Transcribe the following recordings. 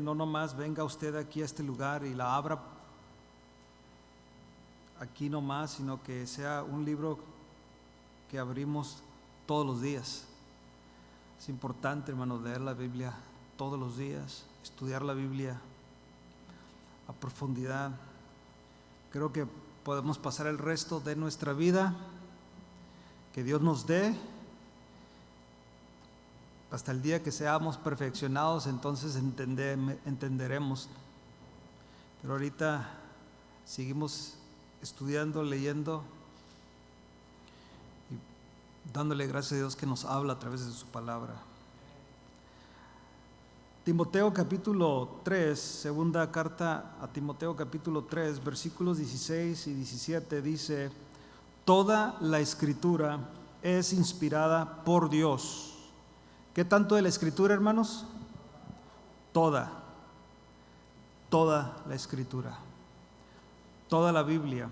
no nomás venga usted aquí a este lugar y la abra aquí nomás, sino que sea un libro que abrimos todos los días. Es importante, hermanos, leer la Biblia todos los días, estudiar la Biblia a profundidad. Creo que podemos pasar el resto de nuestra vida que Dios nos dé hasta el día que seamos perfeccionados, entonces entenderemos. Pero ahorita seguimos estudiando, leyendo y dándole gracias a Dios que nos habla a través de su palabra. Timoteo capítulo 3, segunda carta a Timoteo capítulo 3, versículos 16 y 17 dice: toda la escritura es inspirada por Dios. ¿Qué tanto de la escritura, hermanos? Toda la escritura, toda la Biblia.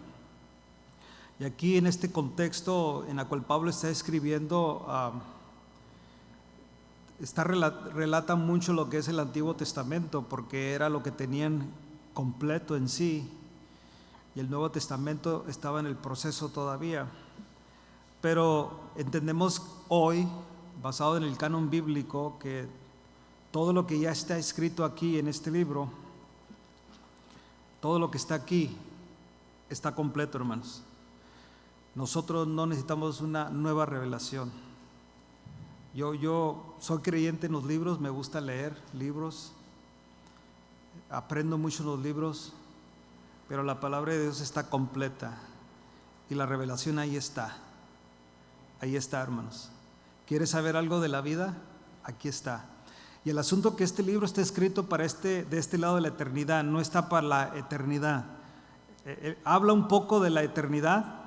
Y aquí en este contexto en el cual Pablo está escribiendo, relata mucho lo que es el Antiguo Testamento, porque era lo que tenían completo en sí, y el Nuevo Testamento estaba en el proceso todavía. Pero entendemos hoy, basado en el canon bíblico, que todo lo que ya está escrito aquí en este libro, todo lo que está aquí está completo, hermanos. Nosotros no necesitamos una nueva revelación. Yo soy creyente en los libros, me gusta leer libros, aprendo mucho en los libros, pero la palabra de Dios está completa y la revelación ahí está, hermanos. ¿Quieres saber algo de la vida? Aquí está. Y el asunto que este libro está escrito para de este lado de la eternidad, no está para la eternidad. Habla un poco de la eternidad,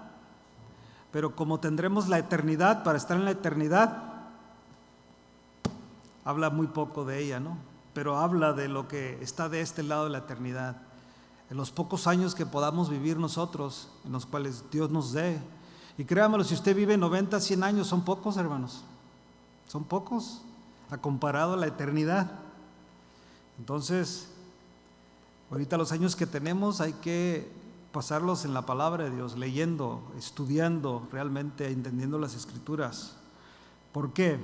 pero como tendremos la eternidad, para estar en la eternidad, habla muy poco de ella, ¿no? Pero habla de lo que está de este lado de la eternidad, en los pocos años que podamos vivir nosotros, en los cuales Dios nos dé. Y créanmelo, si usted vive 90, 100 años, son pocos, hermanos. Son pocos, a comparado a la eternidad. Entonces, ahorita los años que tenemos hay que pasarlos en la palabra de Dios, leyendo, estudiando realmente, entendiendo las Escrituras. ¿Por qué?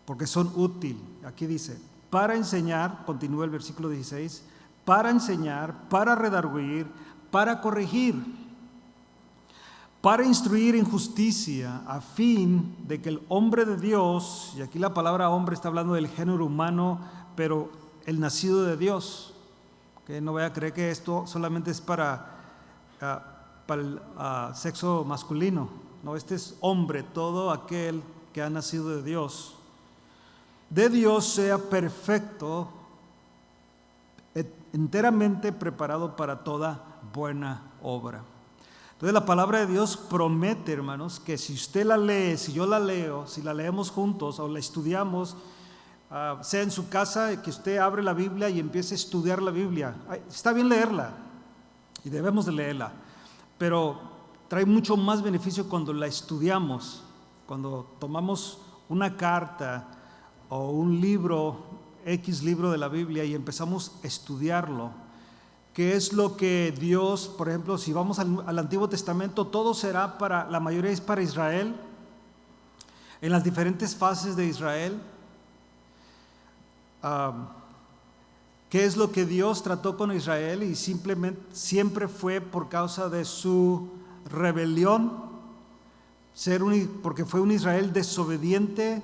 Porque son útiles. Aquí dice, para enseñar, continúa el versículo 16, para enseñar, para redarguir, para corregir, para instruir en justicia, a fin de que el hombre de Dios, y aquí la palabra hombre está hablando del género humano, pero el nacido de Dios, que no vaya a creer que esto solamente es para el sexo masculino, no, este es hombre, todo aquel que ha nacido de Dios sea perfecto, enteramente preparado para toda buena obra. Entonces la palabra de Dios promete, hermanos, que si usted la lee, si yo la leo, si la leemos juntos o la estudiamos, sea en su casa, que usted abre la Biblia y empiece a estudiar la Biblia. Está bien leerla y debemos de leerla, pero trae mucho más beneficio cuando la estudiamos, cuando tomamos una carta o un libro, X libro de la Biblia, y empezamos a estudiarlo. ¿Qué es lo que Dios, por ejemplo, si vamos al Antiguo Testamento, todo será la mayoría es para Israel, en las diferentes fases de Israel? ¿Qué es lo que Dios trató con Israel? Y simplemente siempre fue por causa de su rebelión, porque fue un Israel desobediente,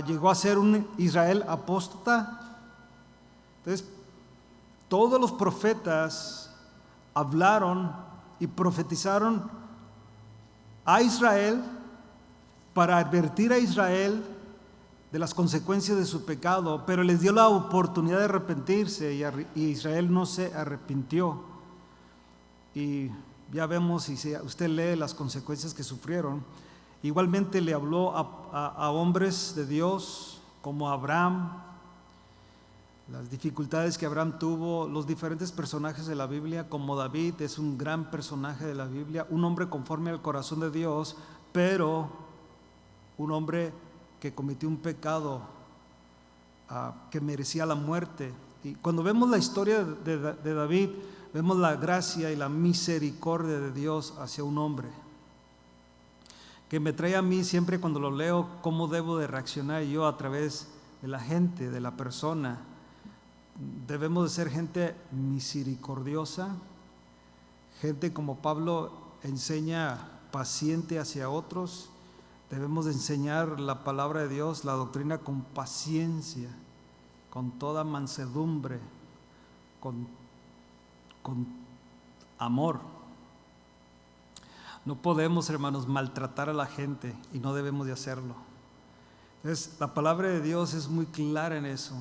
llegó a ser un Israel apóstata. Entonces, todos los profetas hablaron y profetizaron a Israel para advertir a Israel de las consecuencias de su pecado, pero les dio la oportunidad de arrepentirse y Israel no se arrepintió. Y ya vemos, y si usted lee las consecuencias que sufrieron. Igualmente le habló a hombres de Dios como Abraham, las dificultades que Abraham tuvo, los diferentes personajes de la Biblia, como David es un gran personaje de la Biblia, un hombre conforme al corazón de Dios, pero un hombre que cometió un pecado que merecía la muerte, Y cuando vemos la historia de David, vemos la gracia y la misericordia de Dios hacia un hombre, que me trae a mí siempre cuando lo leo, cómo debo de reaccionar yo a través de la gente, de la persona. Debemos de ser gente misericordiosa, gente como Pablo enseña, paciente hacia otros. Debemos de enseñar la palabra de Dios, la doctrina, con paciencia, con toda mansedumbre, con amor. No podemos, hermanos, maltratar a la gente, y no debemos de hacerlo. Entonces, la palabra de Dios es muy clara en eso.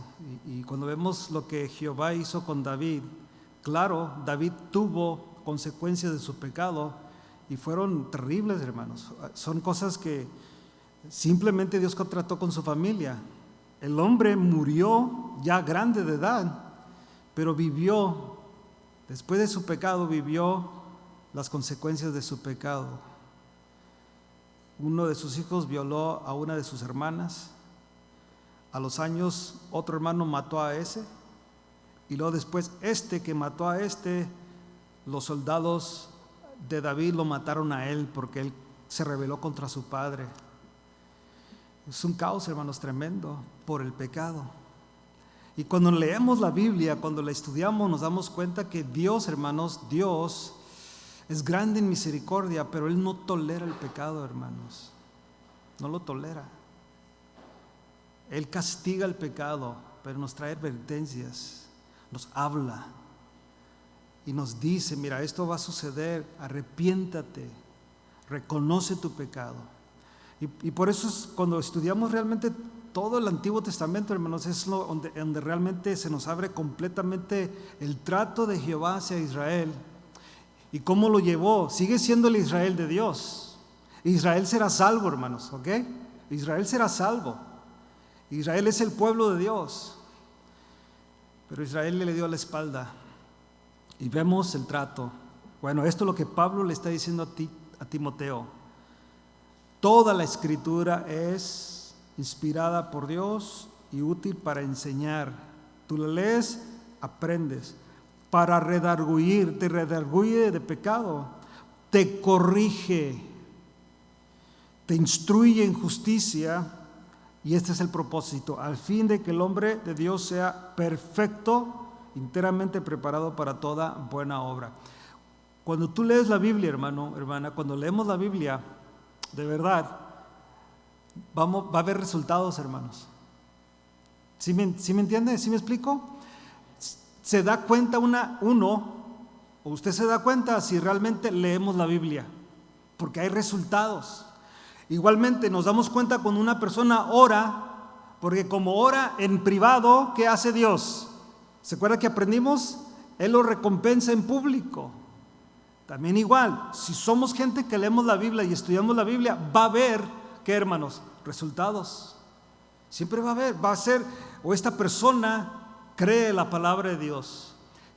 Y cuando vemos lo que Jehová hizo con David, claro, David tuvo consecuencias de su pecado y fueron terribles, hermanos. Son cosas que simplemente Dios trató con su familia. El hombre murió ya grande de edad, pero vivió, después de su pecado, vivió las consecuencias de su pecado. Uno de sus hijos violó a una de sus hermanas. A los años, otro hermano mató a ese. Y luego después, que mató a los soldados de David lo mataron a él porque él se rebeló contra su padre. Es un caos, hermanos, tremendo por el pecado. Y cuando leemos la Biblia, cuando la estudiamos, nos damos cuenta que Dios, hermanos, Dios es grande en misericordia, pero Él no tolera el pecado, hermanos. No lo tolera. Él castiga el pecado, pero nos trae advertencias, nos habla y nos dice: mira, esto va a suceder, arrepiéntate, reconoce tu pecado. Y por eso es cuando estudiamos realmente todo el Antiguo Testamento, hermanos, es donde realmente se nos abre completamente el trato de Jehová hacia Israel y cómo lo llevó. Sigue siendo el Israel de Dios. Israel será salvo, hermanos, ¿ok? Israel será salvo. Israel es el pueblo de Dios, pero Israel le dio la espalda. Y vemos el trato. Bueno, esto es lo que Pablo le está diciendo a Timoteo. Toda la Escritura es inspirada por Dios y útil para enseñar. Tú la lees, aprendes. Para redarguir, te redarguye de pecado, te corrige, te instruye en justicia. Y este es el propósito, al fin de que el hombre de Dios sea perfecto, enteramente preparado para toda buena obra. Cuando tú lees la Biblia, hermano, hermana, cuando leemos la Biblia, de verdad, va a haber resultados, hermanos. ¿Sí me entiende? ¿Sí me explico? Se da cuenta o usted se da cuenta si realmente leemos la Biblia, porque hay resultados. Igualmente nos damos cuenta cuando una persona ora, porque como ora en privado, ¿qué hace Dios? ¿Se acuerda que aprendimos? Él lo recompensa en público. También igual, si somos gente que leemos la Biblia y estudiamos la Biblia, va a haber, ¿qué, hermanos? Resultados. Siempre va a ser, o esta persona cree la palabra de Dios,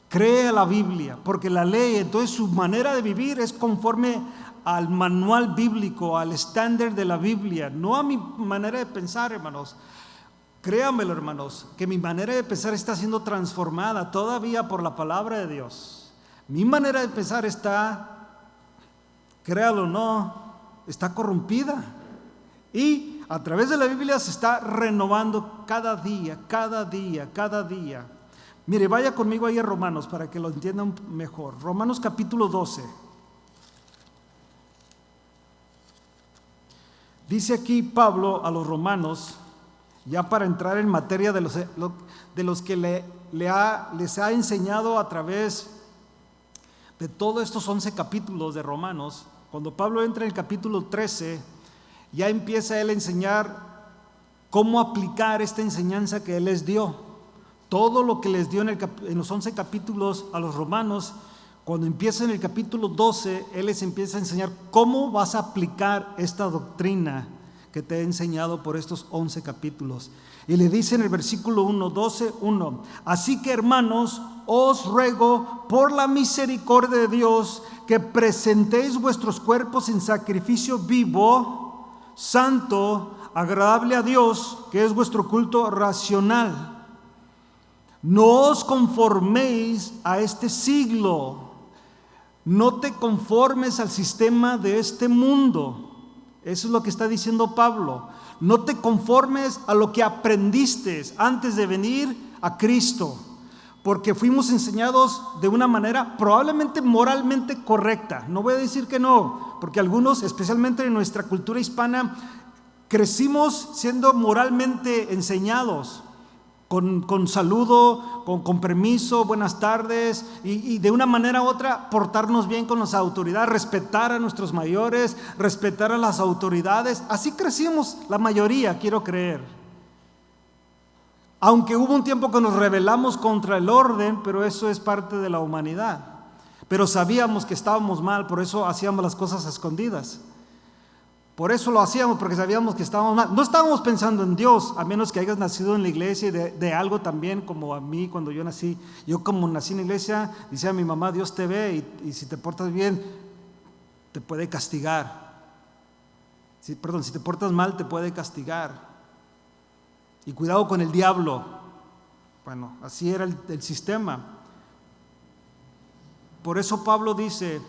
cree la Biblia, porque la lee, entonces su manera de vivir es conforme al manual bíblico, al estándar de la Biblia, no a mi manera de pensar, hermanos. Créanmelo, hermanos, que mi manera de pensar está siendo transformada todavía por la palabra de Dios. Mi manera de pensar está, créalo o no, está corrompida. Y a través de la Biblia se está renovando cada día, cada día, cada día. Mire, vaya conmigo ahí a Romanos para que lo entiendan mejor. Romanos capítulo 12. Dice aquí Pablo a los romanos, ya para entrar en materia de los que les ha enseñado a través de todos estos 11 capítulos de Romanos. Cuando Pablo entra en el capítulo 13, ya empieza él a enseñar cómo aplicar esta enseñanza que él les dio. Todo lo que les dio en los 11 capítulos a los romanos, cuando empieza en el capítulo 12, él les empieza a enseñar cómo vas a aplicar esta doctrina que te he enseñado por estos 11 capítulos. Y le dice en el versículo 1, 12:1: así que, hermanos, os ruego por la misericordia de Dios que presentéis vuestros cuerpos en sacrificio vivo, santo, agradable a Dios, que es vuestro culto racional. No os conforméis a este siglo. No te conformes al sistema de este mundo. Eso es lo que está diciendo Pablo. No te conformes a lo que aprendiste antes de venir a Cristo, porque fuimos enseñados de una manera probablemente moralmente correcta. No voy a decir que no, porque algunos, especialmente en nuestra cultura hispana, crecimos siendo moralmente enseñados, con saludo, con permiso, buenas tardes, y de una manera u otra portarnos bien con las autoridades, respetar a nuestros mayores, respetar a las autoridades. Así crecimos la mayoría, quiero creer. Aunque hubo un tiempo que nos rebelamos contra el orden, pero eso es parte de la humanidad. Pero sabíamos que estábamos mal, por eso hacíamos las cosas a escondidas. Por eso lo hacíamos, porque sabíamos que estábamos mal. No estábamos pensando en Dios, a menos que hayas nacido en la iglesia y de algo también, como a mí cuando yo nací. Yo como nací en la iglesia, decía a mi mamá, Dios te ve y si te portas bien, te puede castigar. Si te portas mal, te puede castigar. Y cuidado con el diablo. Bueno, así era el sistema. Por eso Pablo dice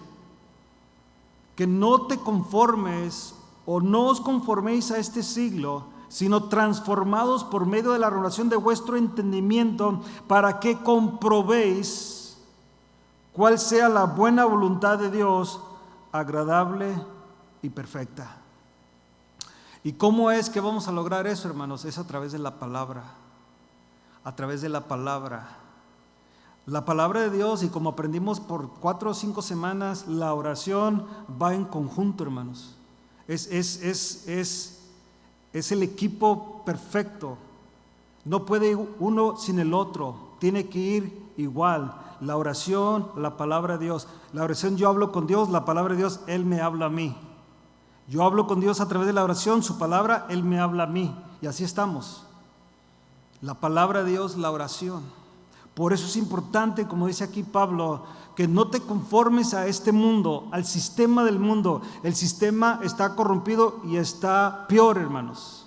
que no te conformes o no os conforméis a este siglo, sino transformados por medio de la renovación de vuestro entendimiento, para que comprobéis cuál sea la buena voluntad de Dios, agradable y perfecta. ¿Y cómo es que vamos a lograr eso, hermanos? Es a través de la palabra. A través de la palabra. La palabra de Dios, y como aprendimos por 4 o 5 semanas, la oración va en conjunto, hermanos. Es el equipo perfecto. No puede ir uno sin el otro. Tiene que ir igual. La oración, la palabra de Dios. La oración, yo hablo con Dios, la palabra de Dios, Él me habla a mí. Yo hablo con Dios a través de la oración, su palabra, Él me habla a mí. Y así estamos. La palabra de Dios, la oración. Por eso es importante, como dice aquí Pablo, que no te conformes a este mundo, al sistema del mundo. El sistema está corrompido y está peor, hermanos.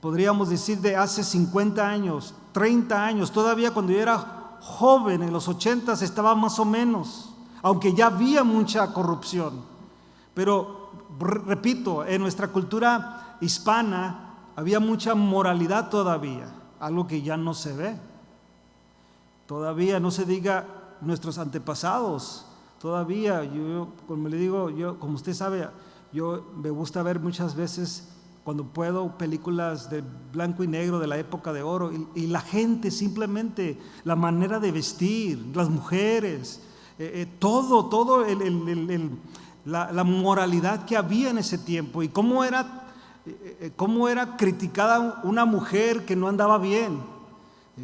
Podríamos decir de hace 50 años, 30 años, todavía cuando yo era joven, en los 80s estaba más o menos, aunque ya había mucha corrupción. Pero, repito, en nuestra cultura hispana había mucha moralidad todavía, algo que ya no se ve. Todavía no se diga nuestros antepasados. Todavía, yo, como le digo, como usted sabe, yo me gusta ver muchas veces, cuando puedo, películas de blanco y negro de la época de oro, y la gente simplemente, la manera de vestir, las mujeres, todo la moralidad que había en ese tiempo, y cómo era criticada una mujer que no andaba bien.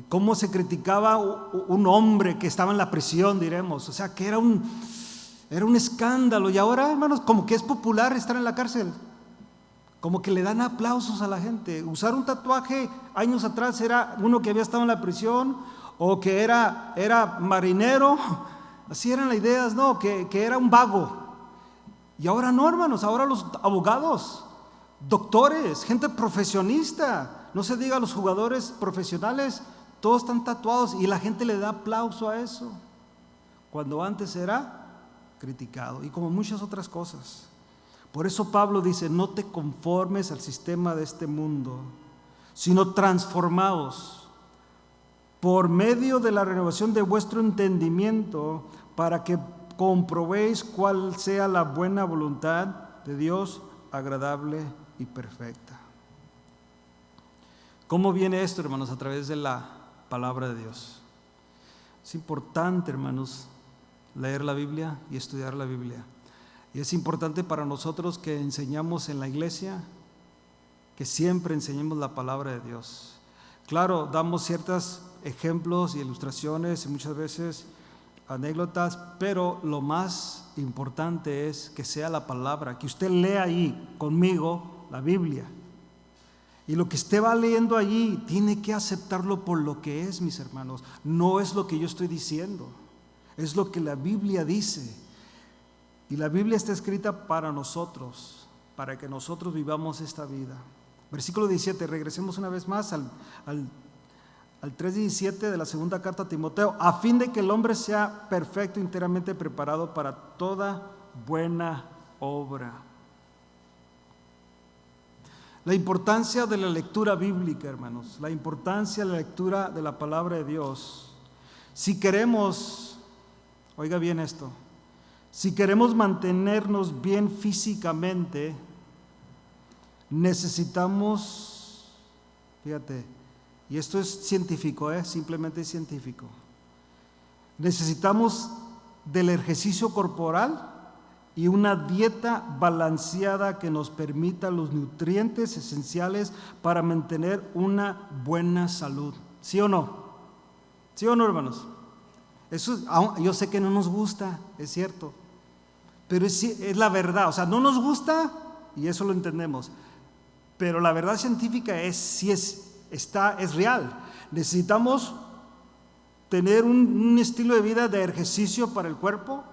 Cómo se criticaba un hombre que estaba en la prisión, diremos. O sea, que era un escándalo. Y ahora, hermanos, como que es popular estar en la cárcel. Como que le dan aplausos a la gente. Usar un tatuaje años atrás era uno que había estado en la prisión, o que era marinero. Así eran las ideas, ¿no? Que era un vago. Y ahora no, hermanos. Ahora los abogados, doctores, gente profesionista, no se diga los jugadores profesionales, todos están tatuados y la gente le da aplauso a eso, cuando antes era criticado, y como muchas otras cosas. Por eso Pablo dice, no te conformes al sistema de este mundo, sino transformaos por medio de la renovación de vuestro entendimiento, para que comprobéis cuál sea la buena voluntad de Dios, agradable y perfecta. ¿Cómo viene esto, hermanos? A través de la palabra de Dios. Es importante, hermanos, leer la Biblia y estudiar la Biblia. Y es importante para nosotros que enseñamos en la iglesia, que siempre enseñemos la palabra de Dios. Claro, damos ciertos ejemplos y ilustraciones y muchas veces anécdotas, pero lo más importante es que sea la palabra, que usted lea ahí conmigo la Biblia. Y lo que usted va leyendo allí tiene que aceptarlo por lo que es, mis hermanos. No es lo que yo estoy diciendo, es lo que la Biblia dice. Y la Biblia está escrita para nosotros, para que nosotros vivamos esta vida. Versículo 17, regresemos una vez más al 3:17 de la segunda carta a Timoteo, a fin de que el hombre sea perfecto, enteramente preparado para toda buena obra. La importancia de la lectura bíblica, hermanos, la importancia de la lectura de la palabra de Dios. Si queremos, oiga bien esto, si queremos mantenernos bien físicamente, necesitamos, fíjate, y esto es científico, simplemente es científico, necesitamos del ejercicio corporal y una dieta balanceada que nos permita los nutrientes esenciales para mantener una buena salud. ¿Sí o no? ¿Sí o no, hermanos? Eso yo sé que no nos gusta, es cierto, pero es la verdad. O sea, no nos gusta y eso lo entendemos, pero la verdad científica es real. Necesitamos tener un estilo de vida de ejercicio para el cuerpo,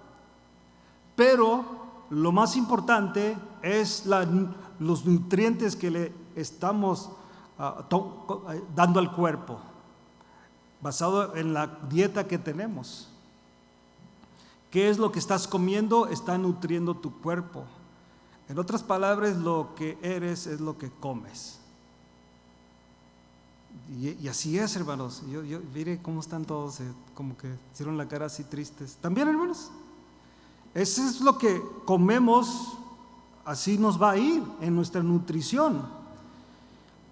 pero lo más importante es los nutrientes que le estamos dando al cuerpo, basado en la dieta que tenemos. ¿Qué es lo que estás comiendo? Está nutriendo tu cuerpo. En otras palabras, lo que eres es lo que comes. Y así es, hermanos. Yo mire cómo están todos, como que hicieron la cara así tristes. ¿También, hermanos? Eso es lo que comemos, así nos va a ir en nuestra nutrición.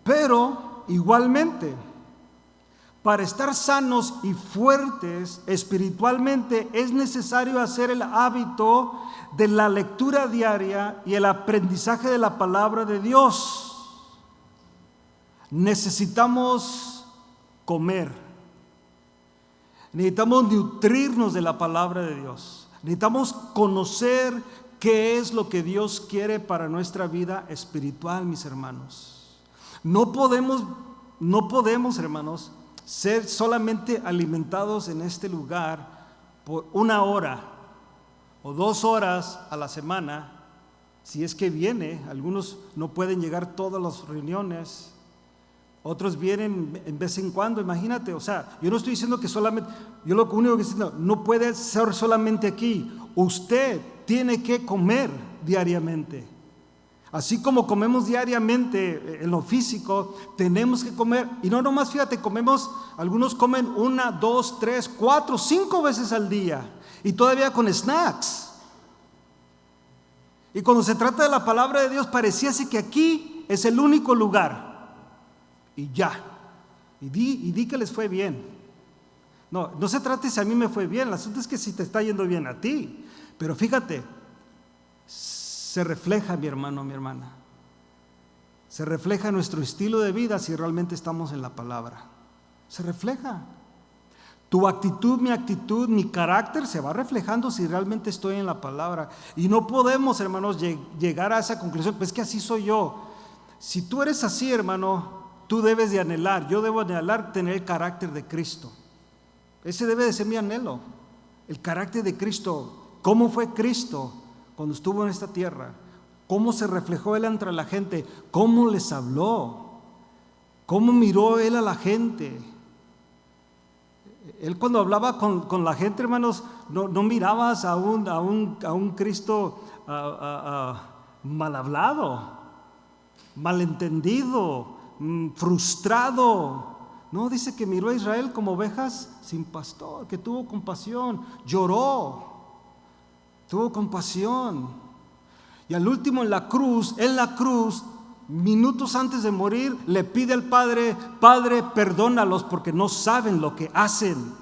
Pero igualmente, para estar sanos y fuertes espiritualmente, es necesario hacer el hábito de la lectura diaria y el aprendizaje de la palabra de Dios. Necesitamos comer, necesitamos nutrirnos de la palabra de Dios, necesitamos conocer qué es lo que Dios quiere para nuestra vida espiritual, mis hermanos. No podemos, hermanos, ser solamente alimentados en este lugar por 1 hora o 2 horas a la semana, si es que viene. Algunos no pueden llegar todas las reuniones, otros vienen en vez en cuando. Imagínate, o sea, yo no estoy diciendo que solamente, yo lo único que estoy diciendo, no puede ser solamente aquí. Usted tiene que comer diariamente. Así como comemos diariamente en lo físico, tenemos que comer, y no nomás, fíjate, algunos comen 1, 2, 3, 4, 5 veces al día, y todavía con snacks. Y cuando se trata de la palabra de Dios, pareciese que aquí es el único lugar. Y ya, y di que les fue bien. No se trata de si a mí me fue bien, el asunto es que si te está yendo bien a ti. Pero fíjate, se refleja, mi hermano, mi hermana, se refleja nuestro estilo de vida si realmente estamos en la palabra. Se refleja. Tu actitud, mi actitud, mi carácter se va reflejando si realmente estoy en la palabra. Y no podemos, hermanos, llegar a esa conclusión, pues que así soy yo. Si tú eres así, hermano, tú debes de anhelar, yo debo anhelar tener el carácter de Cristo. Ese debe de ser mi anhelo, el carácter de Cristo. ¿Cómo fue Cristo cuando estuvo en esta tierra? ¿Cómo se reflejó Él entre la gente? ¿Cómo les habló? ¿Cómo miró Él a la gente? Él cuando hablaba con la gente, hermanos, no mirabas a un Cristo mal hablado, malentendido, frustrado. No, dice que miró a Israel como ovejas sin pastor, que tuvo compasión, lloró, tuvo compasión. Y al último en la cruz, minutos antes de morir, le pide al Padre: Padre, perdónalos porque no saben lo que hacen.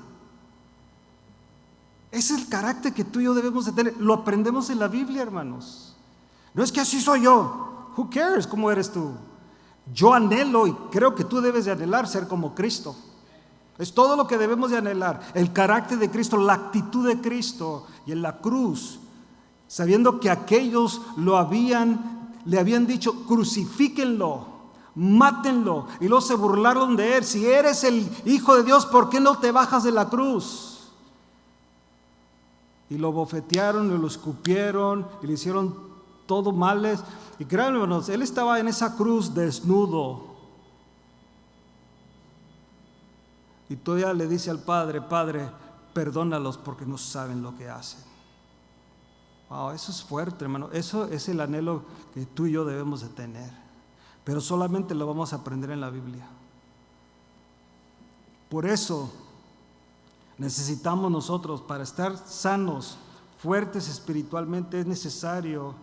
Ese es el carácter que tú y yo debemos de tener. Lo aprendemos en la Biblia, hermanos. No es que así soy yo. Who cares cómo eres tú? Yo anhelo, y creo que tú debes de anhelar ser como Cristo. Es todo lo que debemos de anhelar. El carácter de Cristo, la actitud de Cristo. Y en la cruz, sabiendo que aquellos le habían dicho: crucifíquenlo, mátenlo, y luego se burlaron de él. Si eres el Hijo de Dios, ¿por qué no te bajas de la cruz? Y lo bofetearon y lo escupieron y le hicieron todo males. Y créanme, hermanos, él estaba en esa cruz desnudo. Y todavía le dice al Padre: Padre, perdónalos porque no saben lo que hacen. Wow, eso es fuerte, hermano. Eso es el anhelo que tú y yo debemos de tener. Pero solamente lo vamos a aprender en la Biblia. Por eso necesitamos nosotros, para estar sanos, fuertes espiritualmente, es necesario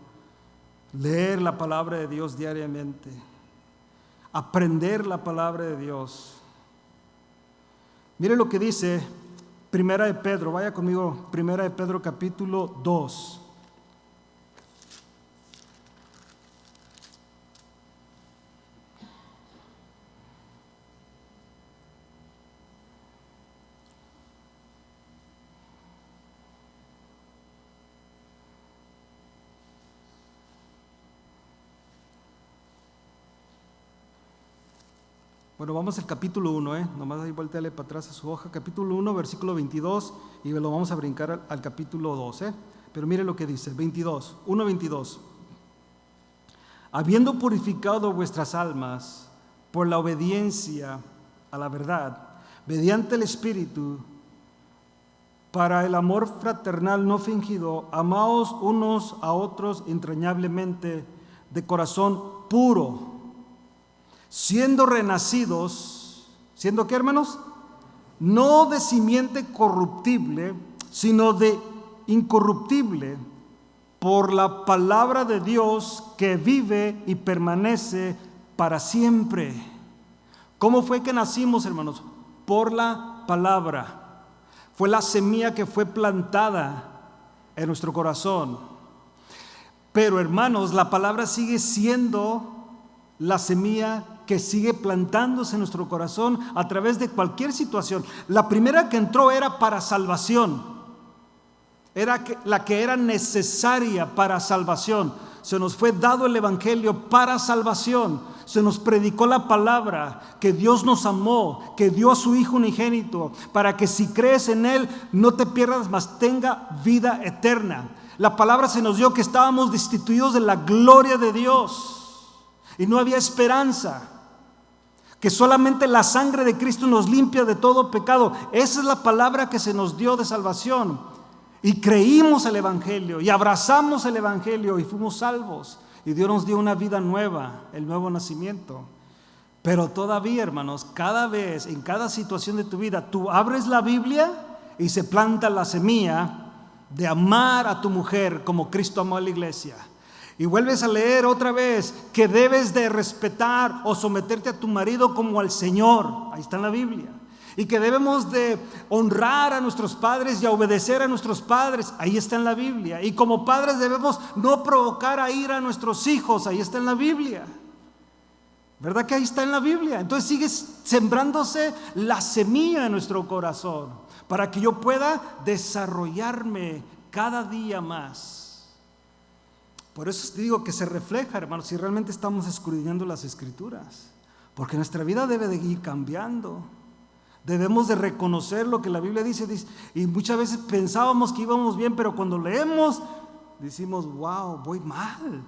leer la palabra de Dios diariamente, aprender la palabra de Dios. Mire lo que dice Primera de Pedro, vaya conmigo, Primera de Pedro capítulo 2. Bueno, vamos al capítulo 1, nomás ahí volteale para atrás a su hoja, capítulo 1, versículo 22, y lo vamos a brincar al capítulo 2, pero mire lo que dice, 1:22. Habiendo purificado vuestras almas por la obediencia a la verdad, mediante el Espíritu, para el amor fraternal no fingido, amaos unos a otros entrañablemente, de corazón puro, siendo renacidos, ¿siendo qué, hermanos? No de simiente corruptible, sino de incorruptible, por la palabra de Dios que vive y permanece para siempre. ¿Cómo fue que nacimos, hermanos? Por la palabra. Fue la semilla que fue plantada en nuestro corazón. Pero, hermanos, la palabra sigue siendo la semilla que sigue plantándose en nuestro corazón a través de cualquier situación. La primera que entró era para salvación, era la que era necesaria para salvación. Se nos fue dado el evangelio para salvación. Se nos predicó la palabra, que Dios nos amó, que dio a su Hijo unigénito, para que si crees en Él no te pierdas, mas tenga vida eterna. La palabra se nos dio que estábamos destituidos de la gloria de Dios y no había esperanza, que solamente la sangre de Cristo nos limpia de todo pecado. Esa es la palabra que se nos dio de salvación. Y creímos el evangelio y abrazamos el evangelio y fuimos salvos. Y Dios nos dio una vida nueva, el nuevo nacimiento. Pero todavía, hermanos, cada vez, en cada situación de tu vida, tú abres la Biblia y se planta la semilla de amar a tu mujer como Cristo amó a la iglesia. Y vuelves a leer otra vez que debes de respetar o someterte a tu marido como al Señor. Ahí está en la Biblia. Y que debemos de honrar a nuestros padres y a obedecer a nuestros padres. Ahí está en la Biblia. Y como padres debemos no provocar a ira a nuestros hijos. Ahí está en la Biblia. ¿Verdad que ahí está en la Biblia? Entonces sigue sembrándose la semilla en nuestro corazón para que yo pueda desarrollarme cada día más. Por eso te digo que se refleja, hermanos, si realmente estamos escudriñando las Escrituras, porque nuestra vida debe de ir cambiando. Debemos de reconocer lo que la Biblia dice, y muchas veces pensábamos que íbamos bien, pero cuando leemos decimos: wow, voy mal.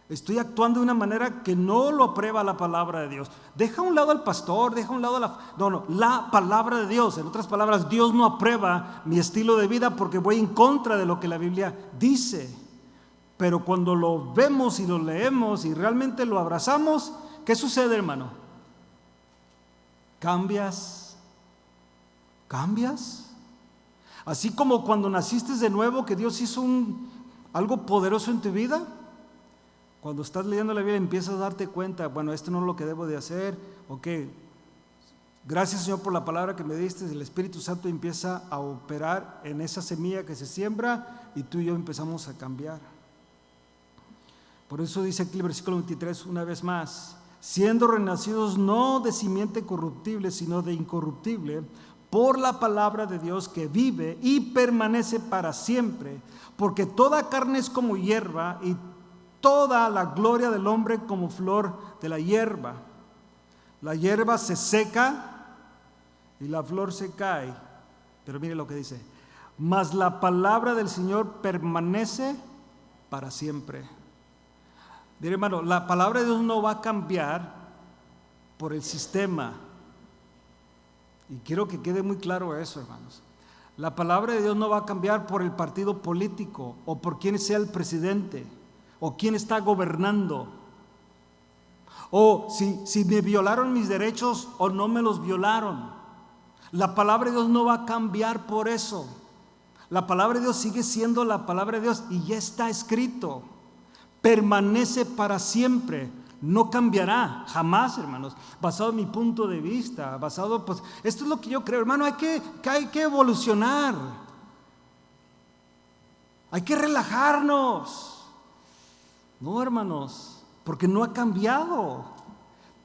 Estoy actuando de una manera que no lo aprueba la palabra de Dios. Deja a un lado al pastor, deja a un lado la palabra de Dios. En otras palabras, Dios no aprueba mi estilo de vida porque voy en contra de lo que la Biblia dice. Pero cuando lo vemos y lo leemos y realmente lo abrazamos, ¿qué sucede, hermano? Cambias. Así como cuando naciste de nuevo, que Dios hizo algo poderoso en tu vida. Cuando estás leyendo la Biblia empiezas a darte cuenta, bueno, esto no es lo que debo de hacer. Ok, gracias, Señor, por la palabra que me diste. El Espíritu Santo empieza a operar en esa semilla que se siembra y tú y yo empezamos a cambiar. Por eso dice aquí el versículo 23 una vez más: siendo renacidos no de simiente corruptible, sino de incorruptible, por la palabra de Dios que vive y permanece para siempre. Porque toda carne es como hierba, y toda la gloria del hombre como flor de la hierba. La hierba se seca y la flor se cae. Pero mire lo que dice: mas la palabra del Señor permanece para siempre. Mire, hermano, la palabra de Dios no va a cambiar por el sistema. Y quiero que quede muy claro eso, hermanos. La palabra de Dios no va a cambiar por el partido político o por quién sea el presidente o quién está gobernando. O si me violaron mis derechos o no me los violaron. La palabra de Dios no va a cambiar por eso. La palabra de Dios sigue siendo la palabra de Dios y ya está escrito. Permanece para siempre. No cambiará, jamás, hermanos. Basado en mi punto de vista, basado, pues, esto es lo que yo creo, hermano. Hay que evolucionar. Hay que relajarnos. No, hermanos, porque no ha cambiado.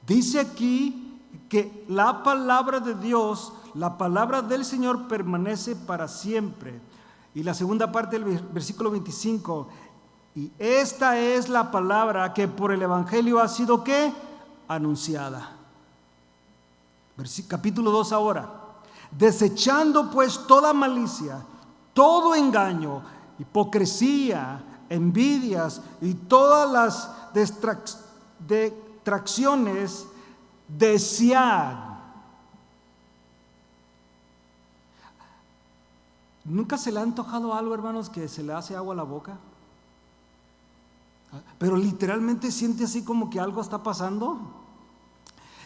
Dice aquí que la palabra de Dios, la palabra del Señor permanece para siempre. Y la segunda parte del versículo 25, y esta es la palabra que por el Evangelio ha sido ¿qué? Anunciada. Capítulo 2 ahora. Desechando pues toda malicia, todo engaño, hipocresía, envidias y todas las detracciones, desead. ¿Nunca se le ha antojado algo, hermanos, que se le hace agua a la boca? Pero literalmente siente así como que algo está pasando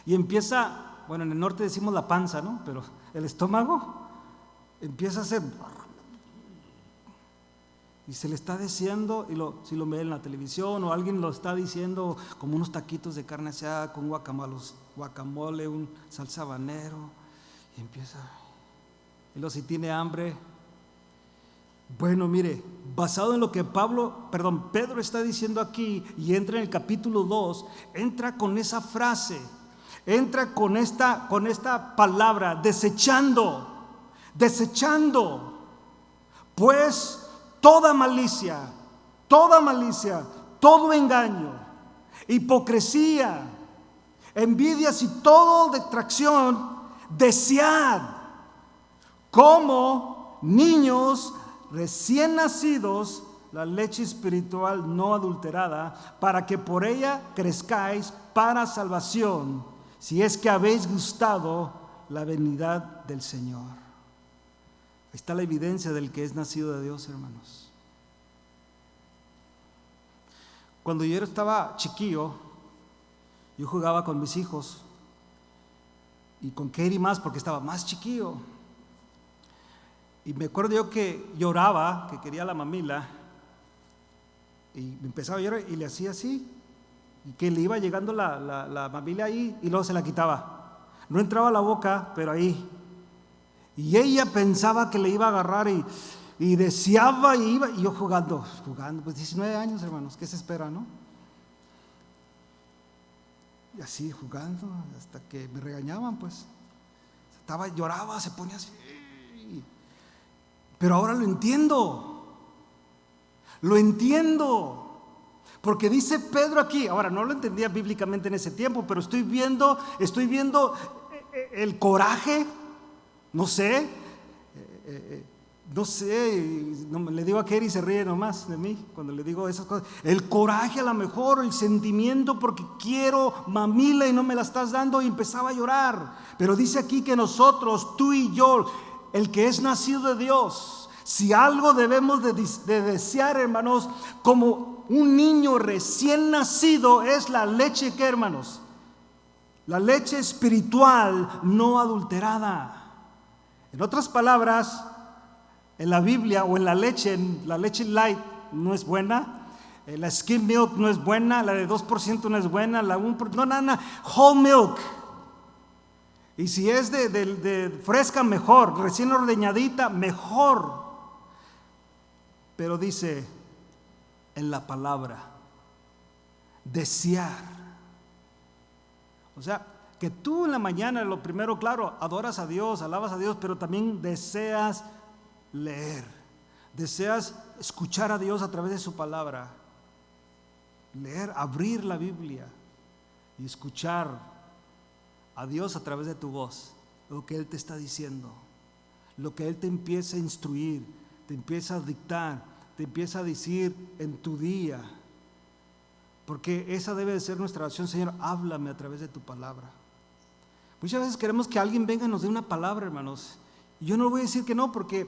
y empieza, bueno, en el norte decimos la panza, ¿no? Pero el estómago empieza a hacer y se le está diciendo, si lo ve en la televisión o alguien lo está diciendo, como unos taquitos de carne asada con guacamole, un salsa habanero, y empieza, y luego si tiene hambre. Bueno, mire, basado en lo que Pedro está diciendo aquí, y entra en el capítulo 2, entra con esa frase, entra con esta palabra, desechando, pues toda malicia, todo engaño, hipocresía, envidias y toda detracción, desead como niños recién nacidos la leche espiritual no adulterada, para que por ella crezcáis para salvación, si es que habéis gustado la benignidad del Señor. Ahí está la evidencia del que es nacido de Dios, hermanos. Cuando yo estaba chiquillo, yo jugaba con mis hijos y con Katie más porque estaba más chiquillo. Y me acuerdo yo que lloraba, que quería la mamila, y me empezaba a llorar y le hacía así, y que le iba llegando la mamila ahí y luego se la quitaba. No entraba a la boca, pero ahí. Y ella pensaba que le iba a agarrar y deseaba y iba, y yo jugando, pues 19 años, hermanos, ¿qué se espera, no? Y así jugando hasta que me regañaban, pues. Lloraba, se ponía así. Pero ahora lo entiendo, porque dice Pedro aquí, ahora no lo entendía bíblicamente en ese tiempo, pero estoy viendo el coraje, no sé, le digo a Kerry y se ríe nomás de mí cuando le digo esas cosas, el coraje a lo mejor, el sentimiento porque quiero mamila y no me la estás dando, y empezaba a llorar. Pero dice aquí que nosotros, tú y yo, el que es nacido de Dios, si algo debemos de desear, hermanos, como un niño recién nacido, es la leche, ¿qué, hermanos? La leche espiritual no adulterada. En otras palabras, en la Biblia o en la leche light no es buena, la skim milk no es buena, la de 2% no es buena, la 1%, no, whole milk. Y si es de fresca, mejor, recién ordeñadita, mejor. Pero dice en la palabra, desear. O sea, que tú en la mañana, lo primero, claro, adoras a Dios, alabas a Dios, pero también deseas leer, deseas escuchar a Dios a través de su palabra. Leer, abrir la Biblia y escuchar a Dios a través de tu voz, lo que Él te está diciendo, lo que Él te empieza a instruir, te empieza a dictar, te empieza a decir en tu día, porque esa debe de ser nuestra oración: Señor, háblame a través de tu palabra. Muchas veces queremos que alguien venga y nos dé una palabra, hermanos. Y yo no voy a decir que no, porque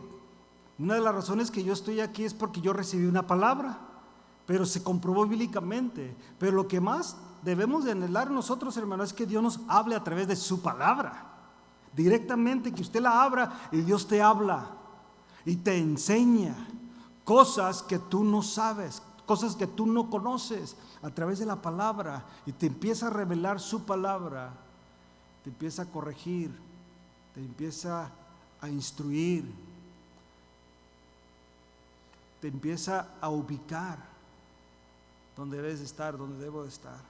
una de las razones que yo estoy aquí es porque yo recibí una palabra, pero se comprobó bíblicamente. Pero lo que más debemos de anhelar nosotros, hermanos, es que Dios nos hable a través de su palabra. Directamente, que usted la abra y Dios te habla y te enseña cosas que tú no sabes, cosas que tú no conoces a través de la palabra, y te empieza a revelar su palabra, te empieza a corregir, te empieza a instruir, te empieza a ubicar donde debes de estar, donde debo de estar.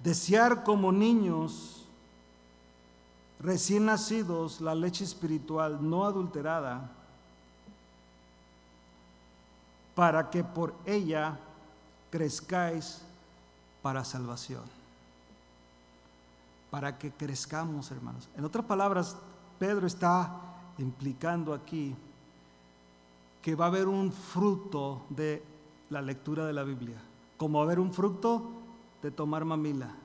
Desear como niños recién nacidos la leche espiritual no adulterada, para que por ella crezcáis para salvación. Para que crezcamos, hermanos. En otras palabras, Pedro está implicando aquí que va a haber un fruto de la lectura de la Biblia, como va a haber un fruto de tomar mamila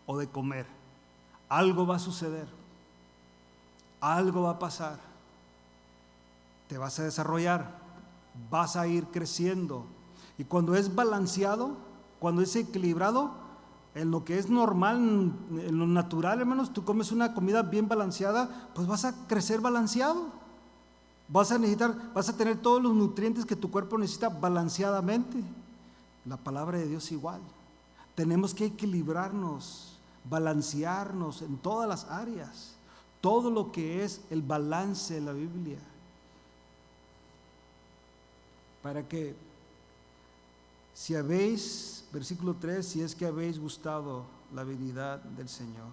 o de comer. Algo va a suceder, algo va a pasar, te vas a desarrollar, vas a ir creciendo. Y cuando es balanceado, cuando es equilibrado, en lo que es normal, en lo natural, hermanos, tú comes una comida bien balanceada, pues vas a crecer balanceado. Vas a tener todos los nutrientes que tu cuerpo necesita balanceadamente. La palabra de Dios igual. Tenemos que equilibrarnos, balancearnos en todas las áreas. Todo lo que es el balance de la Biblia. Para que, si habéis, versículo 3, si es que habéis gustado la venida del Señor.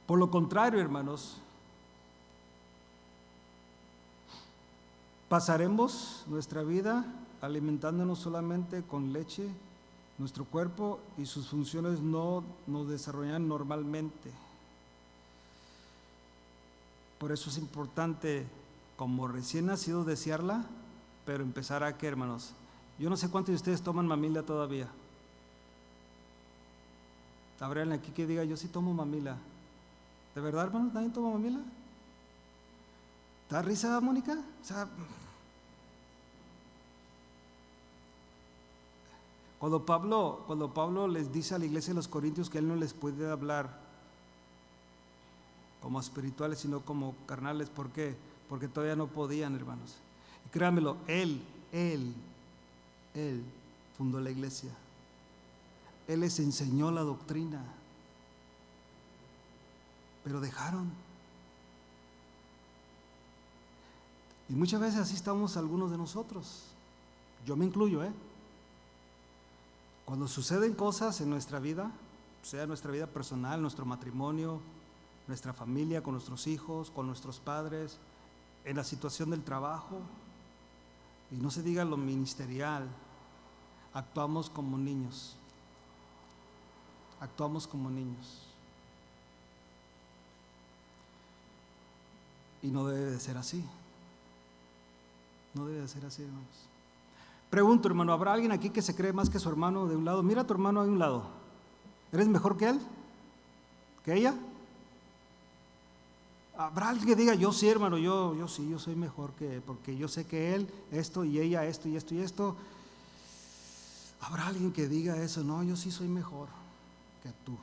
Por lo contrario, hermanos, pasaremos nuestra vida alimentándonos solamente con leche. Nuestro cuerpo y sus funciones no nos desarrollan normalmente. Por eso es importante, como recién nacidos, desearla, pero empezar a ¿qué, hermanos? Yo no sé cuántos de ustedes toman mamila todavía. Habrá alguien aquí que diga, yo sí tomo mamila. ¿De verdad, hermanos? ¿Nadie toma mamila? ¿Te da risa, Mónica? O sea, cuando Pablo les dice a la iglesia de los Corintios que él no les puede hablar como espirituales, sino como carnales. ¿Por qué? Porque todavía no podían, hermanos. Y créanmelo, él fundó la iglesia. Él les enseñó la doctrina, pero dejaron. Y muchas veces así estamos algunos de nosotros. Yo me incluyo, Cuando suceden cosas en nuestra vida, sea nuestra vida personal, nuestro matrimonio, nuestra familia, con nuestros hijos, con nuestros padres, en la situación del trabajo, y no se diga lo ministerial, actuamos como niños. Actuamos como niños. Y no debe de ser así. No debe de ser así, hermanos. Pregunto, hermano, ¿habrá alguien aquí que se cree más que su hermano de un lado? Mira a tu hermano de un lado. ¿Eres mejor que él? ¿Que ella? ¿Habrá alguien que diga, yo sí, hermano, yo sí, yo soy mejor que, porque yo sé que él, esto y ella, esto y esto y esto? ¿Habrá alguien que diga eso? No, yo sí soy mejor que tú.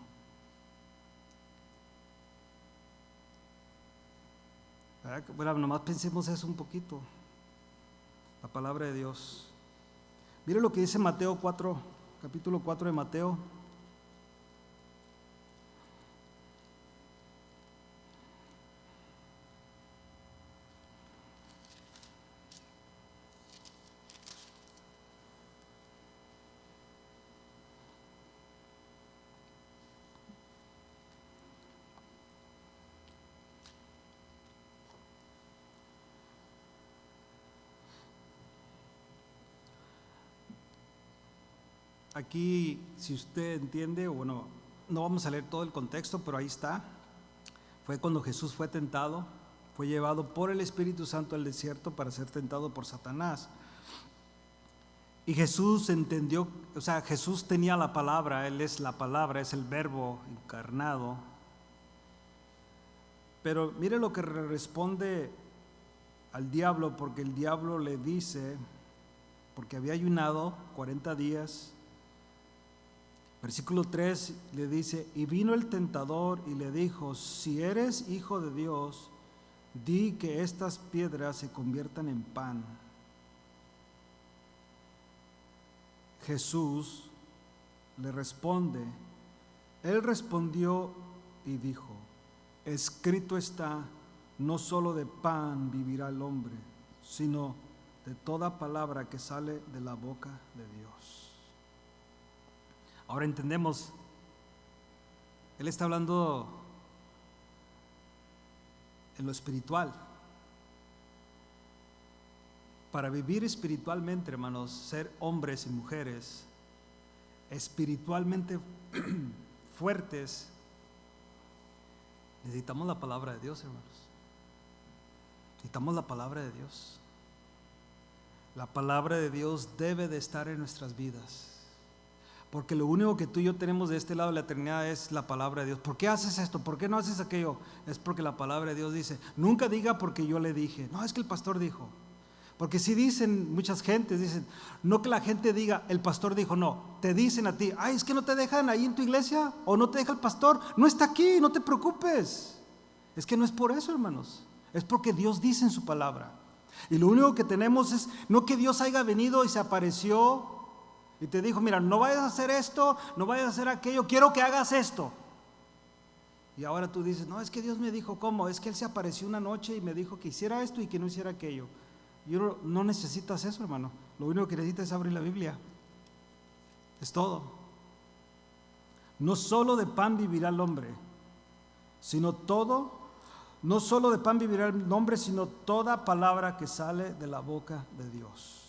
Bueno, nomás pensemos eso un poquito. La palabra de Dios. Mire lo que dice Mateo 4, capítulo 4 de Mateo. Aquí, si usted entiende, bueno, no vamos a leer todo el contexto, pero ahí está. Fue cuando Jesús fue tentado, fue llevado por el Espíritu Santo al desierto para ser tentado por Satanás. Y Jesús entendió, o sea, Jesús tenía la palabra, Él es la palabra, es el verbo encarnado. Pero mire lo que responde al diablo, porque el diablo le dice, porque había ayunado 40 días, versículo 3 le dice, y vino el tentador y le dijo, si eres hijo de Dios, di que estas piedras se conviertan en pan. Jesús le responde, él respondió y dijo, escrito está, no solo de pan vivirá el hombre, sino de toda palabra que sale de la boca de Dios. Ahora entendemos, él está hablando en lo espiritual. Para vivir espiritualmente, hermanos, ser hombres y mujeres espiritualmente fuertes, necesitamos la palabra de Dios, hermanos. Necesitamos la palabra de Dios. La palabra de Dios debe de estar en nuestras vidas. Porque lo único que tú y yo tenemos de este lado de la eternidad es la palabra de Dios. ¿Por qué haces esto? ¿Por qué no haces aquello? Es porque la palabra de Dios dice. Nunca diga porque yo le dije. No, es que el pastor dijo. Porque si dicen, muchas gentes dicen, no que la gente diga, el pastor dijo, no, te dicen a ti, ay, es que no te dejan ahí en tu iglesia, o no te deja el pastor, no está aquí, no te preocupes. Es que no es por eso, hermanos, es porque Dios dice en su palabra. Y lo único que tenemos es, no que Dios haya venido y se apareció y te dijo, mira, no vayas a hacer esto, no vayas a hacer aquello, quiero que hagas esto. Y ahora tú dices, no, es que Dios me dijo, ¿cómo? Es que Él se apareció una noche y me dijo que hiciera esto y que no hiciera aquello. No necesitas eso, hermano. Lo único que necesitas es abrir la Biblia. Es todo. No solo de pan vivirá el hombre, sino todo. No solo de pan vivirá el hombre, sino toda palabra que sale de la boca de Dios.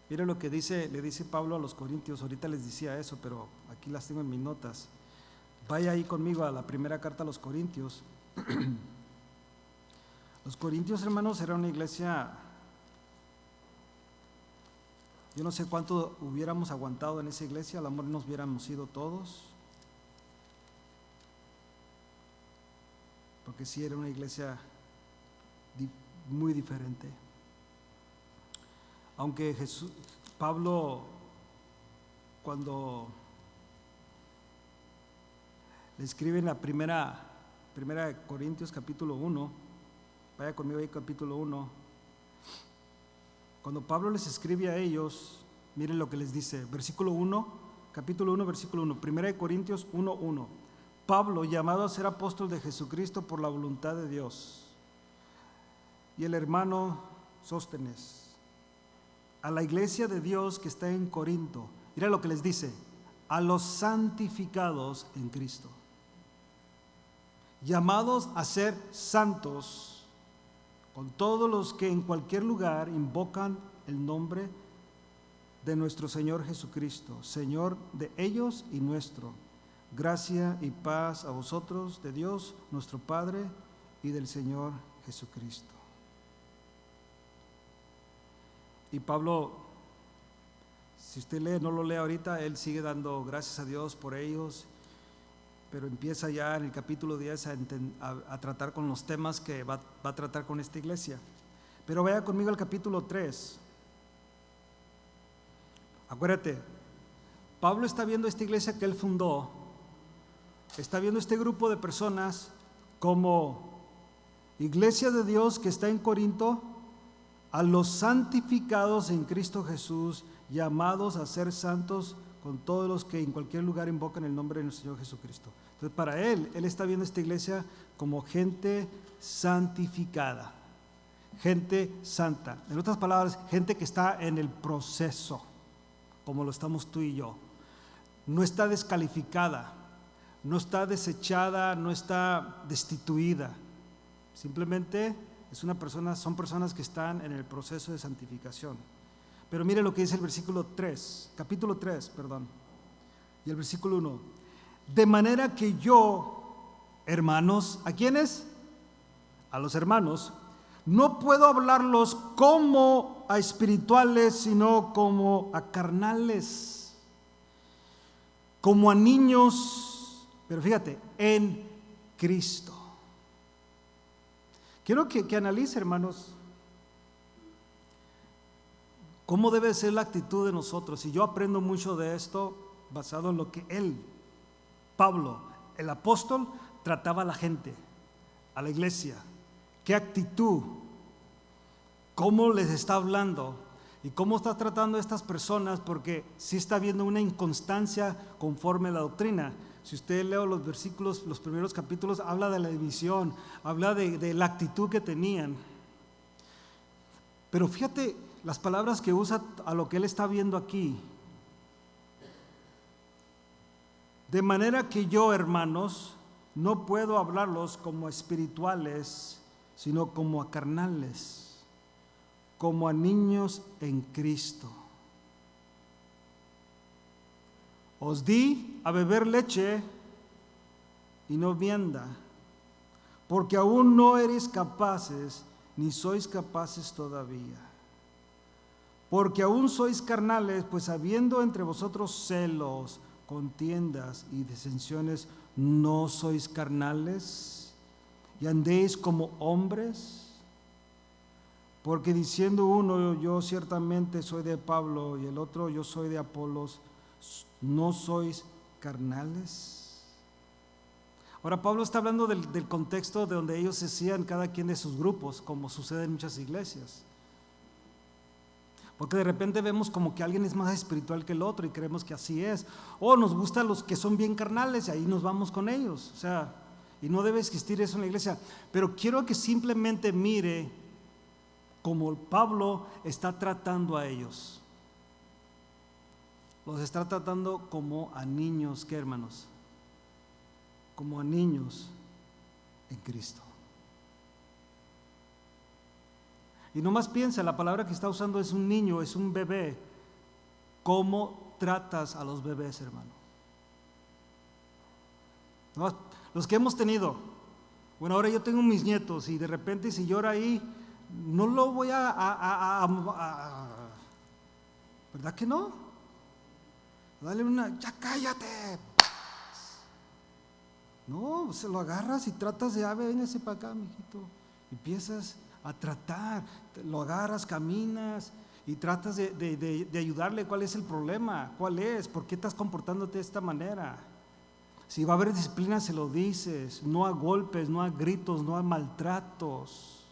Mira lo que le dice Pablo a los Corintios. Ahorita les decía eso, pero aquí las tengo en mis notas. Vaya ahí conmigo a la primera carta a los Corintios. Los Corintios, hermanos, era una iglesia, yo no sé cuánto hubiéramos aguantado en esa iglesia, a lo mejor nos hubiéramos ido todos, porque sí era una iglesia muy diferente. Aunque Pablo, cuando le escribe en la primera de Corintios capítulo 1, vaya conmigo ahí capítulo 1, cuando Pablo les escribe a ellos, miren lo que les dice, versículo 1, capítulo 1, versículo 1, primera de Corintios 1:1, Pablo, llamado a ser apóstol de Jesucristo por la voluntad de Dios, y el hermano Sóstenes, a la iglesia de Dios que está en Corinto. Mira lo que les dice, a los santificados en Cristo, llamados a ser santos, con todos los que en cualquier lugar invocan el nombre de nuestro Señor Jesucristo, Señor de ellos y nuestro. Gracia y paz a vosotros de Dios nuestro Padre y del Señor Jesucristo. Y Pablo, si usted lee, no lo lee ahorita, él sigue dando gracias a Dios por ellos, pero empieza ya en el capítulo 10 a tratar con los temas que va a tratar con esta iglesia. Pero vaya conmigo al capítulo 3. Acuérdate, Pablo está viendo esta iglesia que él fundó, está viendo este grupo de personas como iglesia de Dios que está en Corinto, a los santificados en Cristo Jesús, llamados a ser santos con todos los que en cualquier lugar invocan el nombre de nuestro Señor Jesucristo. Entonces para él está viendo esta iglesia como gente santificada, gente santa. En otras palabras, gente que está en el proceso, como lo estamos tú y yo. No está descalificada, no está desechada, no está destituida. Simplemente son personas que están en el proceso de santificación. Pero mire lo que dice el versículo 3, capítulo 3, perdón. Y el versículo 1, de manera que yo, hermanos, ¿a quiénes? A los hermanos, no puedo hablarlos como a espirituales, sino como a carnales, como a niños, pero fíjate, en Cristo. Quiero que analice, hermanos, cómo debe ser la actitud de nosotros. Y yo aprendo mucho de esto basado en lo que él, Pablo, el apóstol, trataba a la gente, a la iglesia. ¿Qué actitud? ¿Cómo les está hablando? ¿Y cómo está tratando a estas personas? Porque sí está habiendo una inconstancia conforme a la doctrina. Si usted lee los versículos, los primeros capítulos, habla de la división, habla de la actitud que tenían. Pero fíjate las palabras que usa a lo que él está viendo aquí. De manera que yo, hermanos, no puedo hablarlos como espirituales, sino como a carnales, como a niños en Cristo. Os di a beber leche y no vianda, porque aún no eres capaces, ni sois capaces todavía. Porque aún sois carnales, pues habiendo entre vosotros celos, contiendas y disensiones, ¿no sois carnales y andéis como hombres? Porque diciendo uno, yo ciertamente soy de Pablo, y el otro, yo soy de Apolos, ¿no sois carnales? Ahora Pablo está hablando del contexto de donde ellos se hacían cada quien de sus grupos, como sucede en muchas iglesias. Porque de repente vemos como que alguien es más espiritual que el otro y creemos que así es. O nos gustan los que son bien carnales y ahí nos vamos con ellos. O sea, y no debe existir eso en la iglesia. Pero quiero que simplemente mire cómo Pablo está tratando a ellos. Los está tratando como a niños, ¿qué, hermanos? Como a niños en Cristo. Y nomás piensa, la palabra que está usando es un niño, es un bebé. ¿Cómo tratas a los bebés, hermano? Los que hemos tenido. Bueno, ahora yo tengo mis nietos y de repente si llora ahí, no lo voy ¿verdad que no? Dale una, ya cállate. No, se lo agarras y tratas de, véngase para acá, mijito. Empiezas a tratar, lo agarras, caminas y tratas de ayudarle. ¿Cuál es el problema? ¿Cuál es? ¿Por qué estás comportándote de esta manera? Si va a haber disciplina, se lo dices. No a golpes, no a gritos, no a maltratos.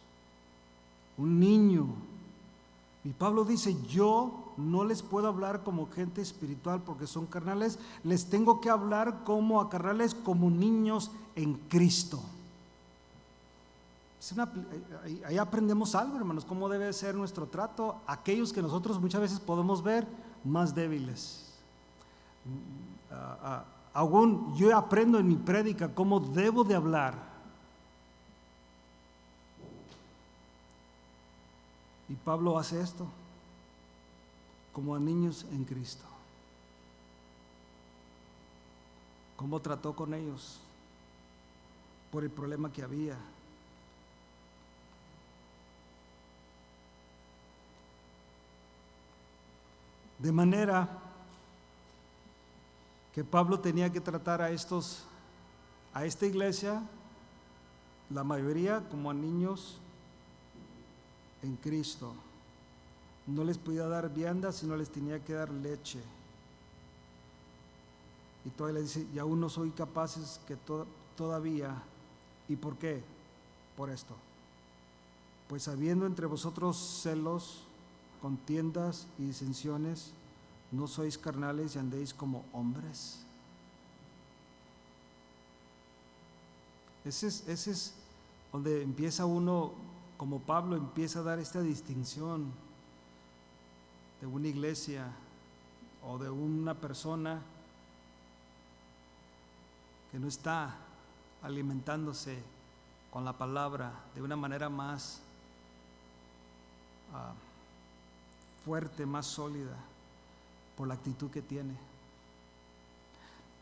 Un niño. Y Pablo dice, yo no les puedo hablar como gente espiritual porque son carnales, les tengo que hablar como a carnales, como niños en Cristo. Ahí aprendemos algo, hermanos, cómo debe ser nuestro trato a aquellos que nosotros muchas veces podemos ver más débiles. Aún yo aprendo en mi prédica cómo debo de hablar. Y Pablo hace esto, como a niños en Cristo. ¿Cómo trató con ellos? Por el problema que había. De manera que Pablo tenía que tratar a esta iglesia, la mayoría como a niños en Cristo. No les podía dar vianda, sino les tenía que dar leche. Y todavía le dice, y aún no soy capaces que todavía. ¿Y por qué? Por esto. Pues habiendo entre vosotros celos, contiendas y disensiones, ¿no sois carnales y andéis como hombres? Ese es donde empieza uno, como Pablo, empieza a dar esta distinción de una iglesia o de una persona que no está alimentándose con la palabra de una manera más fuerte, más sólida, por la actitud que tiene.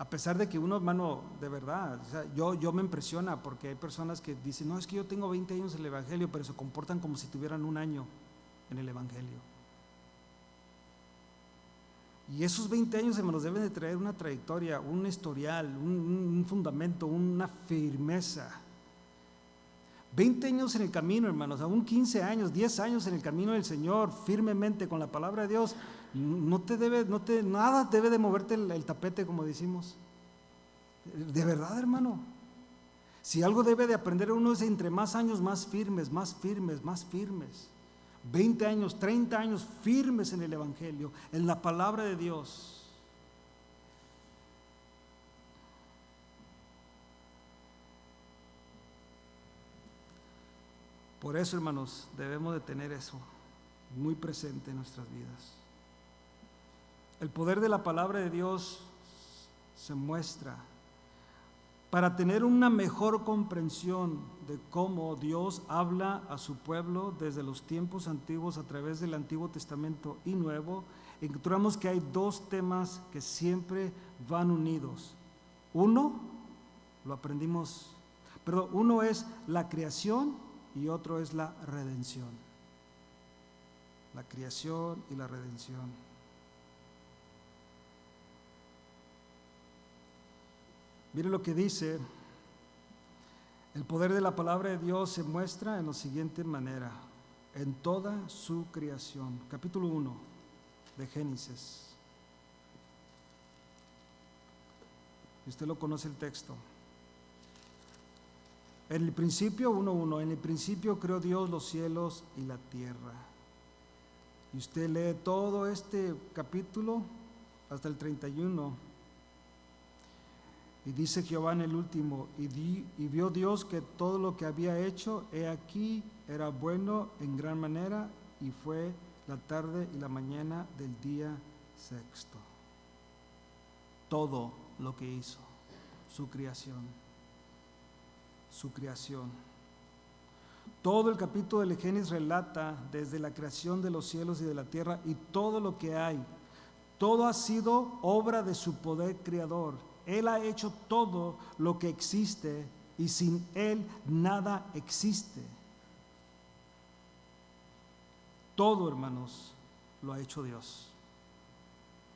A pesar de que uno, hermano, de verdad, o sea, yo me impresiona porque hay personas que dicen, no, es que yo tengo 20 años en el Evangelio, pero se comportan como si tuvieran un año en el Evangelio. Y esos 20 años, hermanos, deben de traer una trayectoria, un historial, un fundamento, una firmeza. 20 años en el camino, hermanos, aún 15 años, 10 años en el camino del Señor, firmemente con la palabra de Dios, nada debe de moverte el tapete, como decimos. De verdad, hermano. Si algo debe de aprender uno es entre más años, más firmes, más firmes, más firmes. 20 años, 30 años firmes en el Evangelio, en la palabra de Dios. Por eso, hermanos, debemos de tener eso muy presente en nuestras vidas. El poder de la palabra de Dios se muestra para tener una mejor comprensión de cómo Dios habla a su pueblo desde los tiempos antiguos a través del Antiguo Testamento y Nuevo. Encontramos que hay dos temas que siempre van unidos. Uno es la creación y otro es la redención. La creación y la redención. Mire lo que dice, el poder de la palabra de Dios se muestra en la siguiente manera, en toda su creación. Capítulo 1 de Génesis. Usted lo conoce el texto. En el principio, 1:1, en el principio creó Dios los cielos y la tierra. Y usted lee todo este capítulo hasta el 31. Y dice Jehová en el último, y vio Dios que todo lo que había hecho, he aquí, era bueno en gran manera, y fue la tarde y la mañana del día sexto. Todo lo que hizo, su creación. Todo el capítulo del Génesis relata desde la creación de los cielos y de la tierra y todo lo que hay. Todo ha sido obra de su poder creador. Él ha hecho todo lo que existe y sin Él nada existe. Todo, hermanos, lo ha hecho Dios.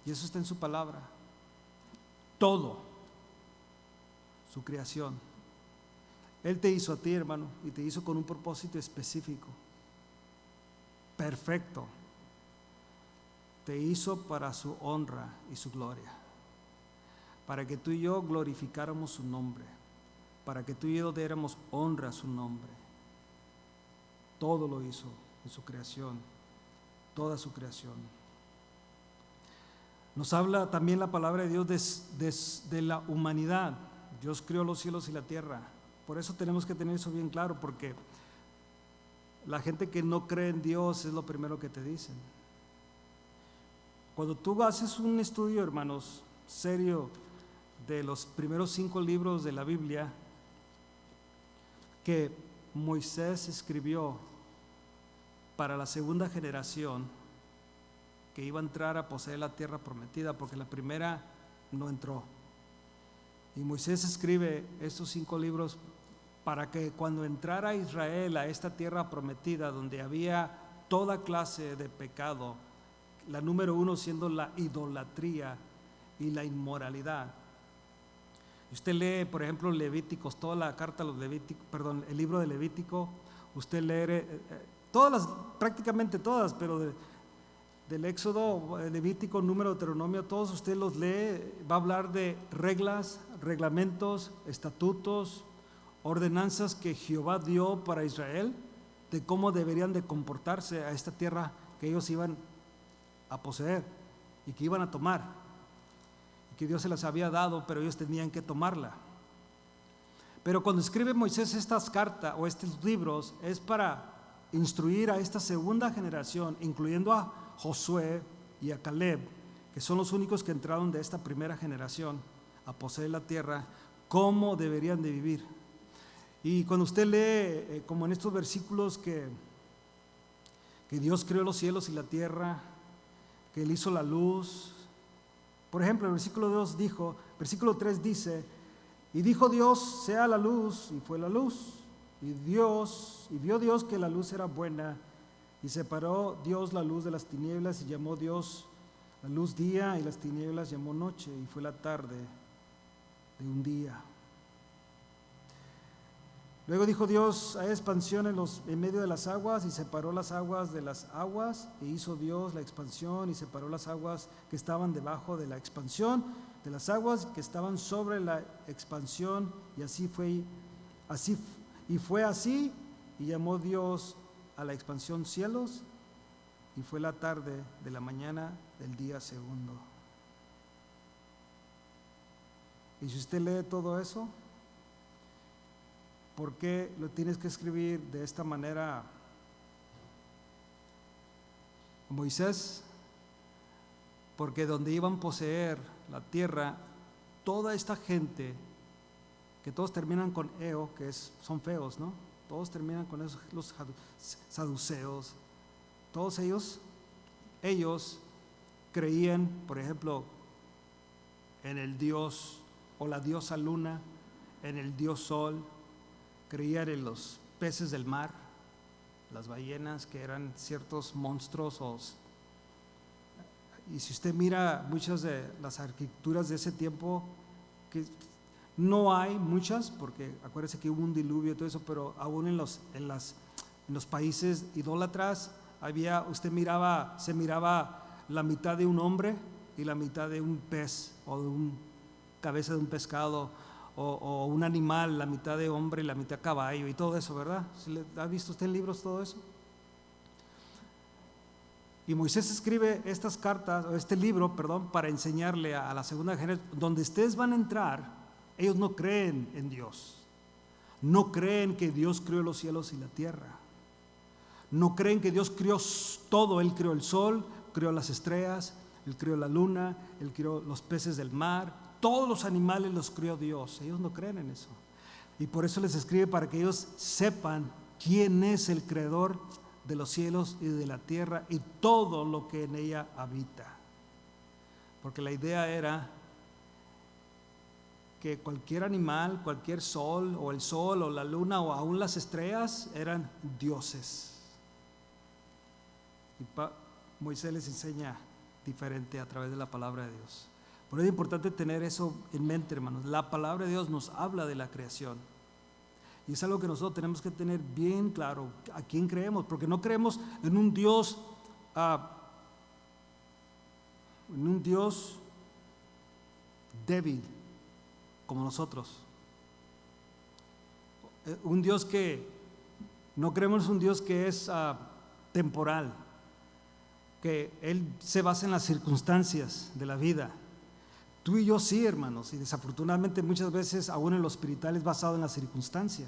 Y eso está en su palabra. Todo, su creación. Él te hizo a ti, hermano, y te hizo con un propósito específico. Perfecto. Te hizo para su honra y su gloria. Para que tú y yo glorificáramos su nombre, para que tú y yo diéramos honra a su nombre. Todo lo hizo en su creación, toda su creación. Nos habla también la palabra de Dios de la humanidad. Dios creó los cielos y la tierra. Por eso tenemos que tener eso bien claro, porque la gente que no cree en Dios es lo primero que te dicen. Cuando tú haces un estudio, hermanos, serio, de los primeros 5 libros de la Biblia que Moisés escribió para la segunda generación que iba a entrar a poseer la tierra prometida, porque la primera no entró. Y Moisés escribe estos 5 libros para que cuando entrara Israel a esta tierra prometida, donde había toda clase de pecado, la número 1 siendo la idolatría y la inmoralidad. Usted lee, por ejemplo, Levíticos, toda la carta a los Levíticos, el libro de Levítico, usted lee prácticamente todas, pero del Éxodo, Levítico, Número, Deuteronomio, todos usted los lee, va a hablar de reglas, reglamentos, estatutos, ordenanzas que Jehová dio para Israel, de cómo deberían de comportarse a esta tierra que ellos iban a poseer y que iban a tomar. Que Dios se las había dado, pero ellos tenían que tomarla. Pero cuando escribe Moisés estas cartas o estos libros, es para instruir a esta segunda generación, incluyendo a Josué y a Caleb, que son los únicos que entraron de esta primera generación a poseer la tierra, cómo deberían de vivir. Y cuando usted lee, como en estos versículos, que Dios creó los cielos y la tierra, que Él hizo la luz. Por ejemplo, el versículo 2 dijo, versículo 3 dice: y dijo Dios, sea la luz, y fue la luz. Y vio Dios que la luz era buena, y separó Dios la luz de las tinieblas, y llamó Dios la luz día, y las tinieblas llamó noche, y fue la tarde de un día. Luego dijo Dios: hay expansión en medio de las aguas, y separó las aguas de las aguas, e hizo Dios la expansión, y separó las aguas que estaban debajo de la expansión de las aguas que estaban sobre la expansión, y fue así, y llamó Dios a la expansión cielos, y fue la tarde de la mañana del día segundo. Y si usted lee todo eso, ¿por qué lo tienes que escribir de esta manera, Moisés? Porque donde iban a poseer la tierra, toda esta gente, que todos terminan con eo, son feos, ¿no? Todos terminan con esos, los saduceos, todos ellos creían, por ejemplo, en el dios o la diosa luna, en el dios sol, creían en los peces del mar, las ballenas, que eran ciertos monstruos. Y si usted mira muchas de las arquitecturas de ese tiempo, que no hay muchas, porque acuérdese que hubo un diluvio y todo eso, pero aún en los países idólatras se miraba la mitad de un hombre y la mitad de un pez, o de un cabeza de un pescado, o un animal, la mitad de hombre y la mitad caballo, y todo eso, ¿verdad? ¿Ha visto usted en libros todo eso? Y Moisés escribe estas cartas, o este libro, perdón, para enseñarle a la segunda generación: donde ustedes van a entrar, ellos no creen en Dios, no creen que Dios creó los cielos y la tierra, no creen que Dios creó todo. Él creó el sol, creó las estrellas, Él creó la luna, Él creó los peces del mar, todos los animales los creó Dios. Ellos no creen en eso, y por eso les escribe, para que ellos sepan quién es el creador de los cielos y de la tierra y todo lo que en ella habita. Porque la idea era que cualquier animal, cualquier sol, o el sol, o la luna, o aún las estrellas, eran dioses. Y Moisés les enseña diferente a través de la palabra de Dios. Por eso es importante tener eso en mente, hermanos. La palabra de Dios nos habla de la creación, y es algo que nosotros tenemos que tener bien claro a quién creemos, porque no creemos en un Dios débil como nosotros. Un Dios que no creemos, un Dios que es temporal, que Él se basa en las circunstancias de la vida. Tú y yo sí, hermanos, y desafortunadamente muchas veces aún en lo espiritual es basado en la circunstancia.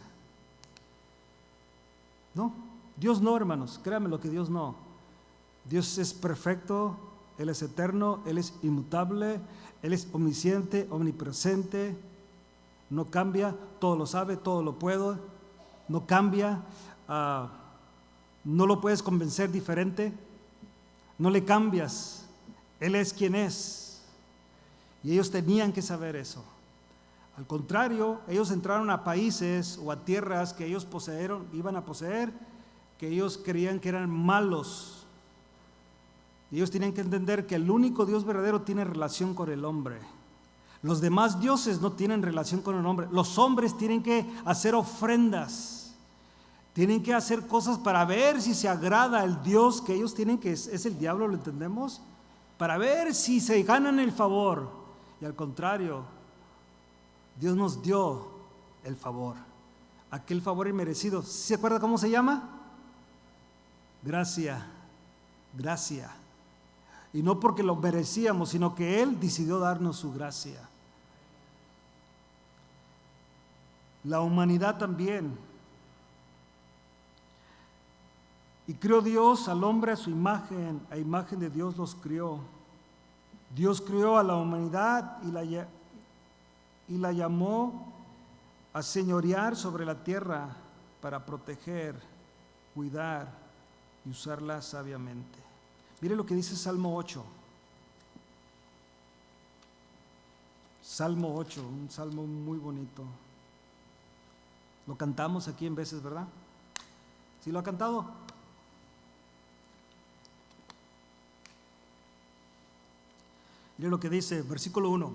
No, Dios no, hermanos, créanme lo que Dios no. Dios es perfecto, Él es eterno, Él es inmutable, Él es omnisciente, omnipresente, no cambia, todo lo sabe, todo lo puede, no cambia, no lo puedes convencer diferente, no le cambias, Él es quien es. Y ellos tenían que saber eso. Al contrario, ellos entraron a países o a tierras que ellos iban a poseer, que ellos creían que eran malos. Y ellos tenían que entender que el único Dios verdadero tiene relación con el hombre. Los demás dioses no tienen relación con el hombre. Los hombres tienen que hacer ofrendas, tienen que hacer cosas para ver si se agrada el Dios que ellos tienen, que es el diablo, ¿lo entendemos? Para ver si se ganan el favor. Y al contrario, Dios nos dio el favor, aquel favor inmerecido. ¿Se acuerda cómo se llama? Gracia. Y no porque lo merecíamos, sino que Él decidió darnos su gracia. La humanidad también. Y creó Dios al hombre a su imagen, a imagen de Dios los crió. Dios crió a la humanidad y la llamó a señorear sobre la tierra para proteger, cuidar y usarla sabiamente. Mire lo que dice Salmo 8. Salmo 8, un salmo muy bonito. Lo cantamos aquí en veces, ¿verdad? ¿Sí lo ha cantado? Mire lo que dice, versículo 1,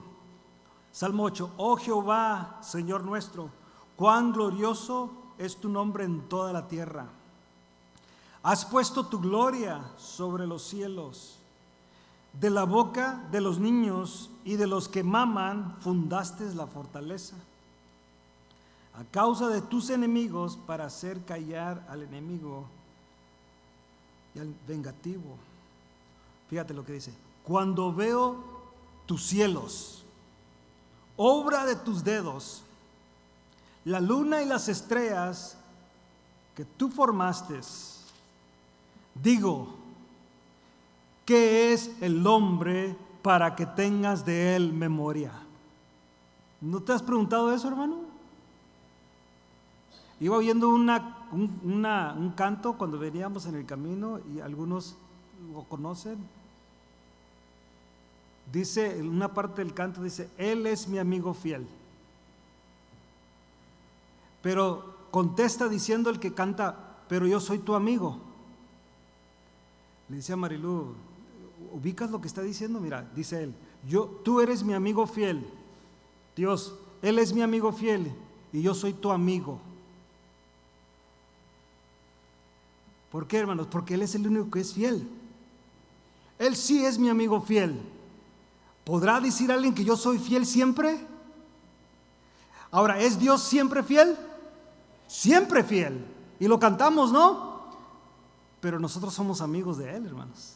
Salmo 8. Oh Jehová, Señor nuestro, cuán glorioso es tu nombre en toda la tierra. Has puesto tu gloria sobre los cielos. De la boca de los niños y de los que maman fundaste la fortaleza. A causa de tus enemigos, para hacer callar al enemigo y al vengativo. Fíjate lo que dice. Cuando veo tus cielos, obra de tus dedos, la luna y las estrellas que tú formaste, digo, ¿qué es el hombre para que tengas de él memoria? ¿No te has preguntado eso, hermano? Iba oyendo un canto cuando veníamos en el camino y algunos lo conocen. Dice, en una parte del canto dice, Él es mi amigo fiel. Pero contesta diciendo el que canta, pero yo soy tu amigo. Le dice a Marilú, ¿ubicas lo que está diciendo? Mira, dice él, tú eres mi amigo fiel. Dios, Él es mi amigo fiel y yo soy tu amigo. ¿Por qué, hermanos? Porque Él es el único que es fiel. Él sí es mi amigo fiel. ¿Podrá decir alguien que yo soy fiel siempre? Ahora, ¿es Dios siempre fiel? Siempre fiel. Y lo cantamos, ¿no? Pero nosotros somos amigos de Él, hermanos.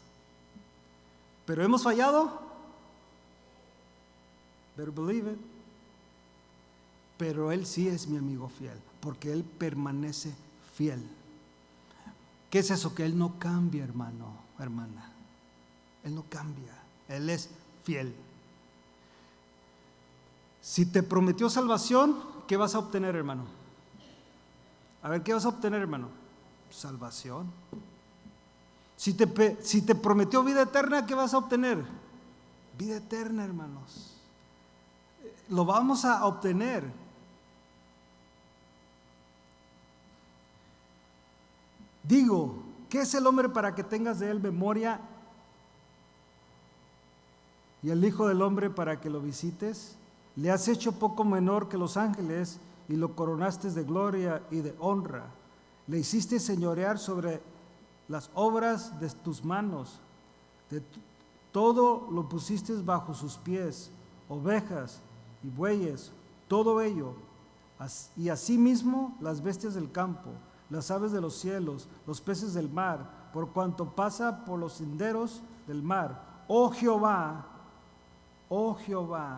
¿Pero hemos fallado? Better believe it. Pero Él sí es mi amigo fiel, porque Él permanece fiel. ¿Qué es eso? Que Él no cambia, hermano, hermana. Él no cambia. Él es fiel. Si te prometió salvación, ¿qué vas a obtener, hermano? A ver, ¿qué vas a obtener, hermano? Salvación. Si te prometió vida eterna, ¿qué vas a obtener? Vida eterna, hermanos. Lo vamos a obtener. Digo, ¿qué es el hombre para que tengas de él memoria? Y el Hijo del Hombre para que lo visites. Le has hecho poco menor que los ángeles y lo coronaste de gloria y de honra. Le hiciste señorear sobre las obras de tus manos. Todo lo pusiste bajo sus pies, ovejas y bueyes, todo ello. Y asimismo las bestias del campo, las aves de los cielos, los peces del mar, por cuanto pasa por los senderos del mar. Oh Jehová,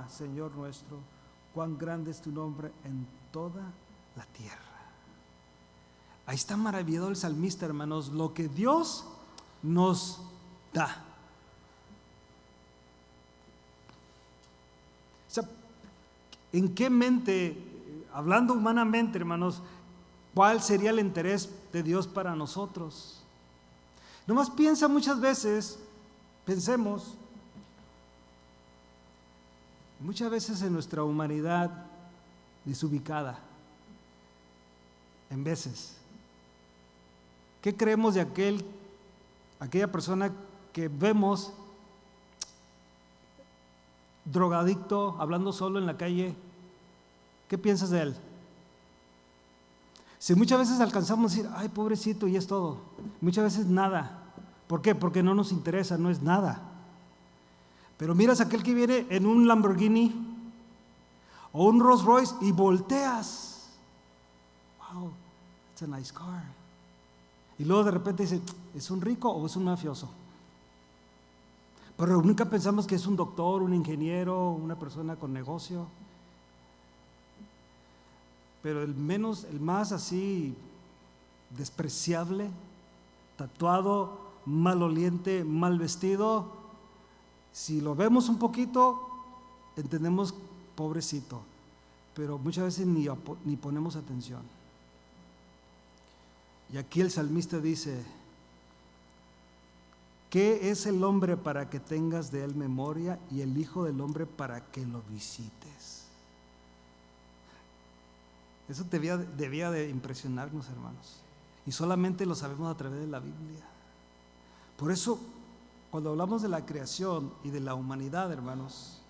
Señor nuestro, cuán grande es tu nombre en toda la tierra. Ahí está maravillado el salmista, hermanos, lo que Dios nos da. O sea, ¿en qué mente, hablando humanamente, hermanos, cuál sería el interés de Dios para nosotros? Nomás piensa muchas veces, pensemos, muchas veces en nuestra humanidad desubicada, en veces. ¿Qué creemos de aquella persona que vemos drogadicto, hablando solo en la calle? ¿Qué piensas de él? Si muchas veces alcanzamos a decir, ay, pobrecito, y es todo. Muchas veces nada. ¿Por qué? Porque no nos interesa, no es nada. Pero miras a aquel que viene en un Lamborghini o un Rolls Royce y volteas. Wow, it's a nice car. Y luego de repente dice, ¿es un rico o es un mafioso? Pero nunca pensamos que es un doctor, un ingeniero, una persona con negocio. Pero el más así despreciable, tatuado, maloliente, mal vestido, si lo vemos un poquito, entendemos pobrecito, pero muchas veces ni ponemos atención. Y aquí el salmista dice, ¿Qué es el hombre para que tengas de él memoria y el Hijo del Hombre para que lo visites? Eso debía de impresionarnos, hermanos. Y solamente lo sabemos a través de la Biblia. Por eso, cuando hablamos de la creación y de la humanidad, hermanos,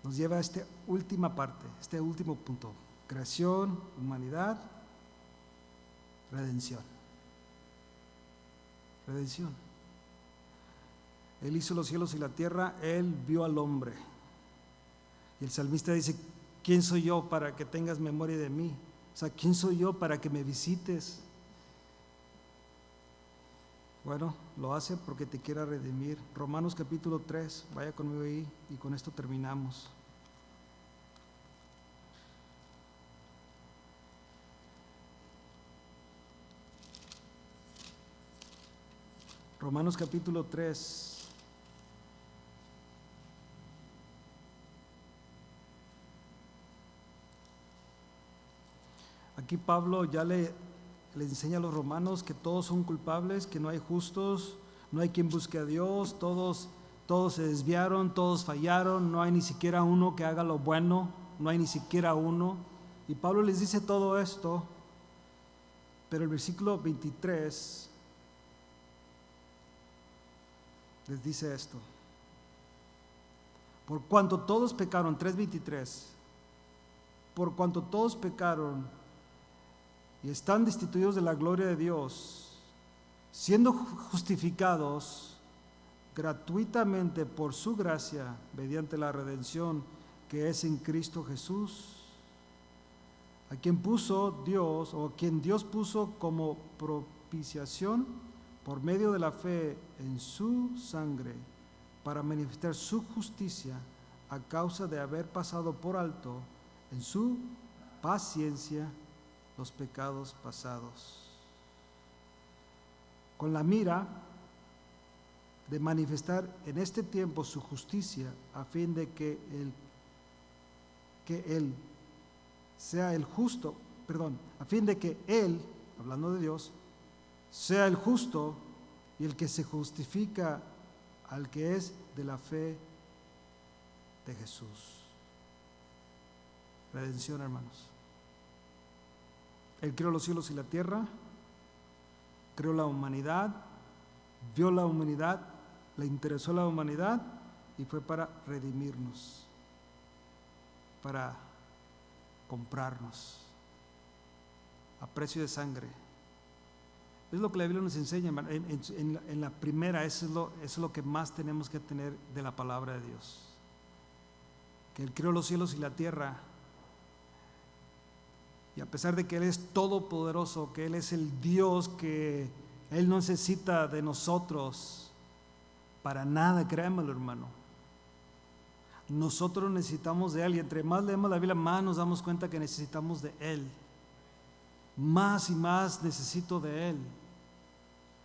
nos lleva a esta última parte, este último punto. Creación, humanidad, redención. Redención. Él hizo los cielos y la tierra, Él vio al hombre. Y el salmista dice, ¿quién soy yo para que tengas memoria de mí? O sea, ¿quién soy yo para que me visites? Bueno, lo hace porque te quiera redimir. Romanos capítulo 3, vaya conmigo ahí y con esto terminamos. Romanos capítulo 3. Aquí Pablo ya le enseña a los romanos que todos son culpables, que no hay justos, no hay quien busque a Dios, todos se desviaron, todos fallaron, no hay ni siquiera uno que haga lo bueno, no hay ni siquiera uno. Y Pablo les dice todo esto, pero el versículo 23 les dice esto: por cuanto todos pecaron, 3:23, por cuanto todos pecaron y están destituidos de la gloria de Dios, siendo justificados gratuitamente por su gracia mediante la redención que es en Cristo Jesús, a quien puso Dios, o a quien Dios puso como propiciación por medio de la fe en su sangre, para manifestar su justicia a causa de haber pasado por alto en su paciencia los pecados pasados, con la mira de manifestar en este tiempo su justicia, a fin de que Él sea el justo, a fin de que Él, hablando de Dios, sea el justo y el que se justifica al que es de la fe de Jesús. Redención, hermanos. Él creó los cielos y la tierra, creó la humanidad, vio la humanidad, le interesó la humanidad y fue para redimirnos, para comprarnos a precio de sangre. Es lo que la Biblia nos enseña, hermano. En la primera, eso es lo que más tenemos que tener de la palabra de Dios, que Él creó los cielos y la tierra. Y a pesar de que Él es todopoderoso, que Él es el Dios, que Él no necesita de nosotros para nada, créanmelo, hermano. Nosotros necesitamos de Él, y entre más leemos la Biblia, más nos damos cuenta que necesitamos de Él. Más y más necesito de Él,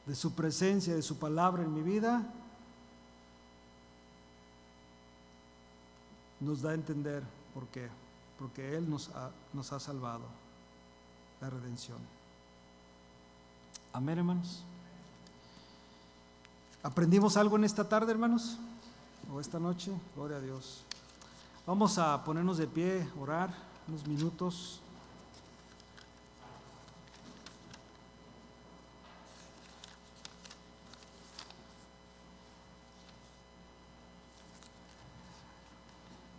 de su presencia, de su palabra en mi vida. Nos da a entender por qué. Porque Él nos ha salvado, la redención. Amén, hermanos. ¿Aprendimos algo en esta tarde, hermanos? ¿O esta noche? Gloria a Dios. Vamos a ponernos de pie, orar unos minutos.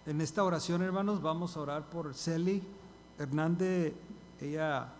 En esta oración, hermanos, vamos a orar por Celi Hernández. Ella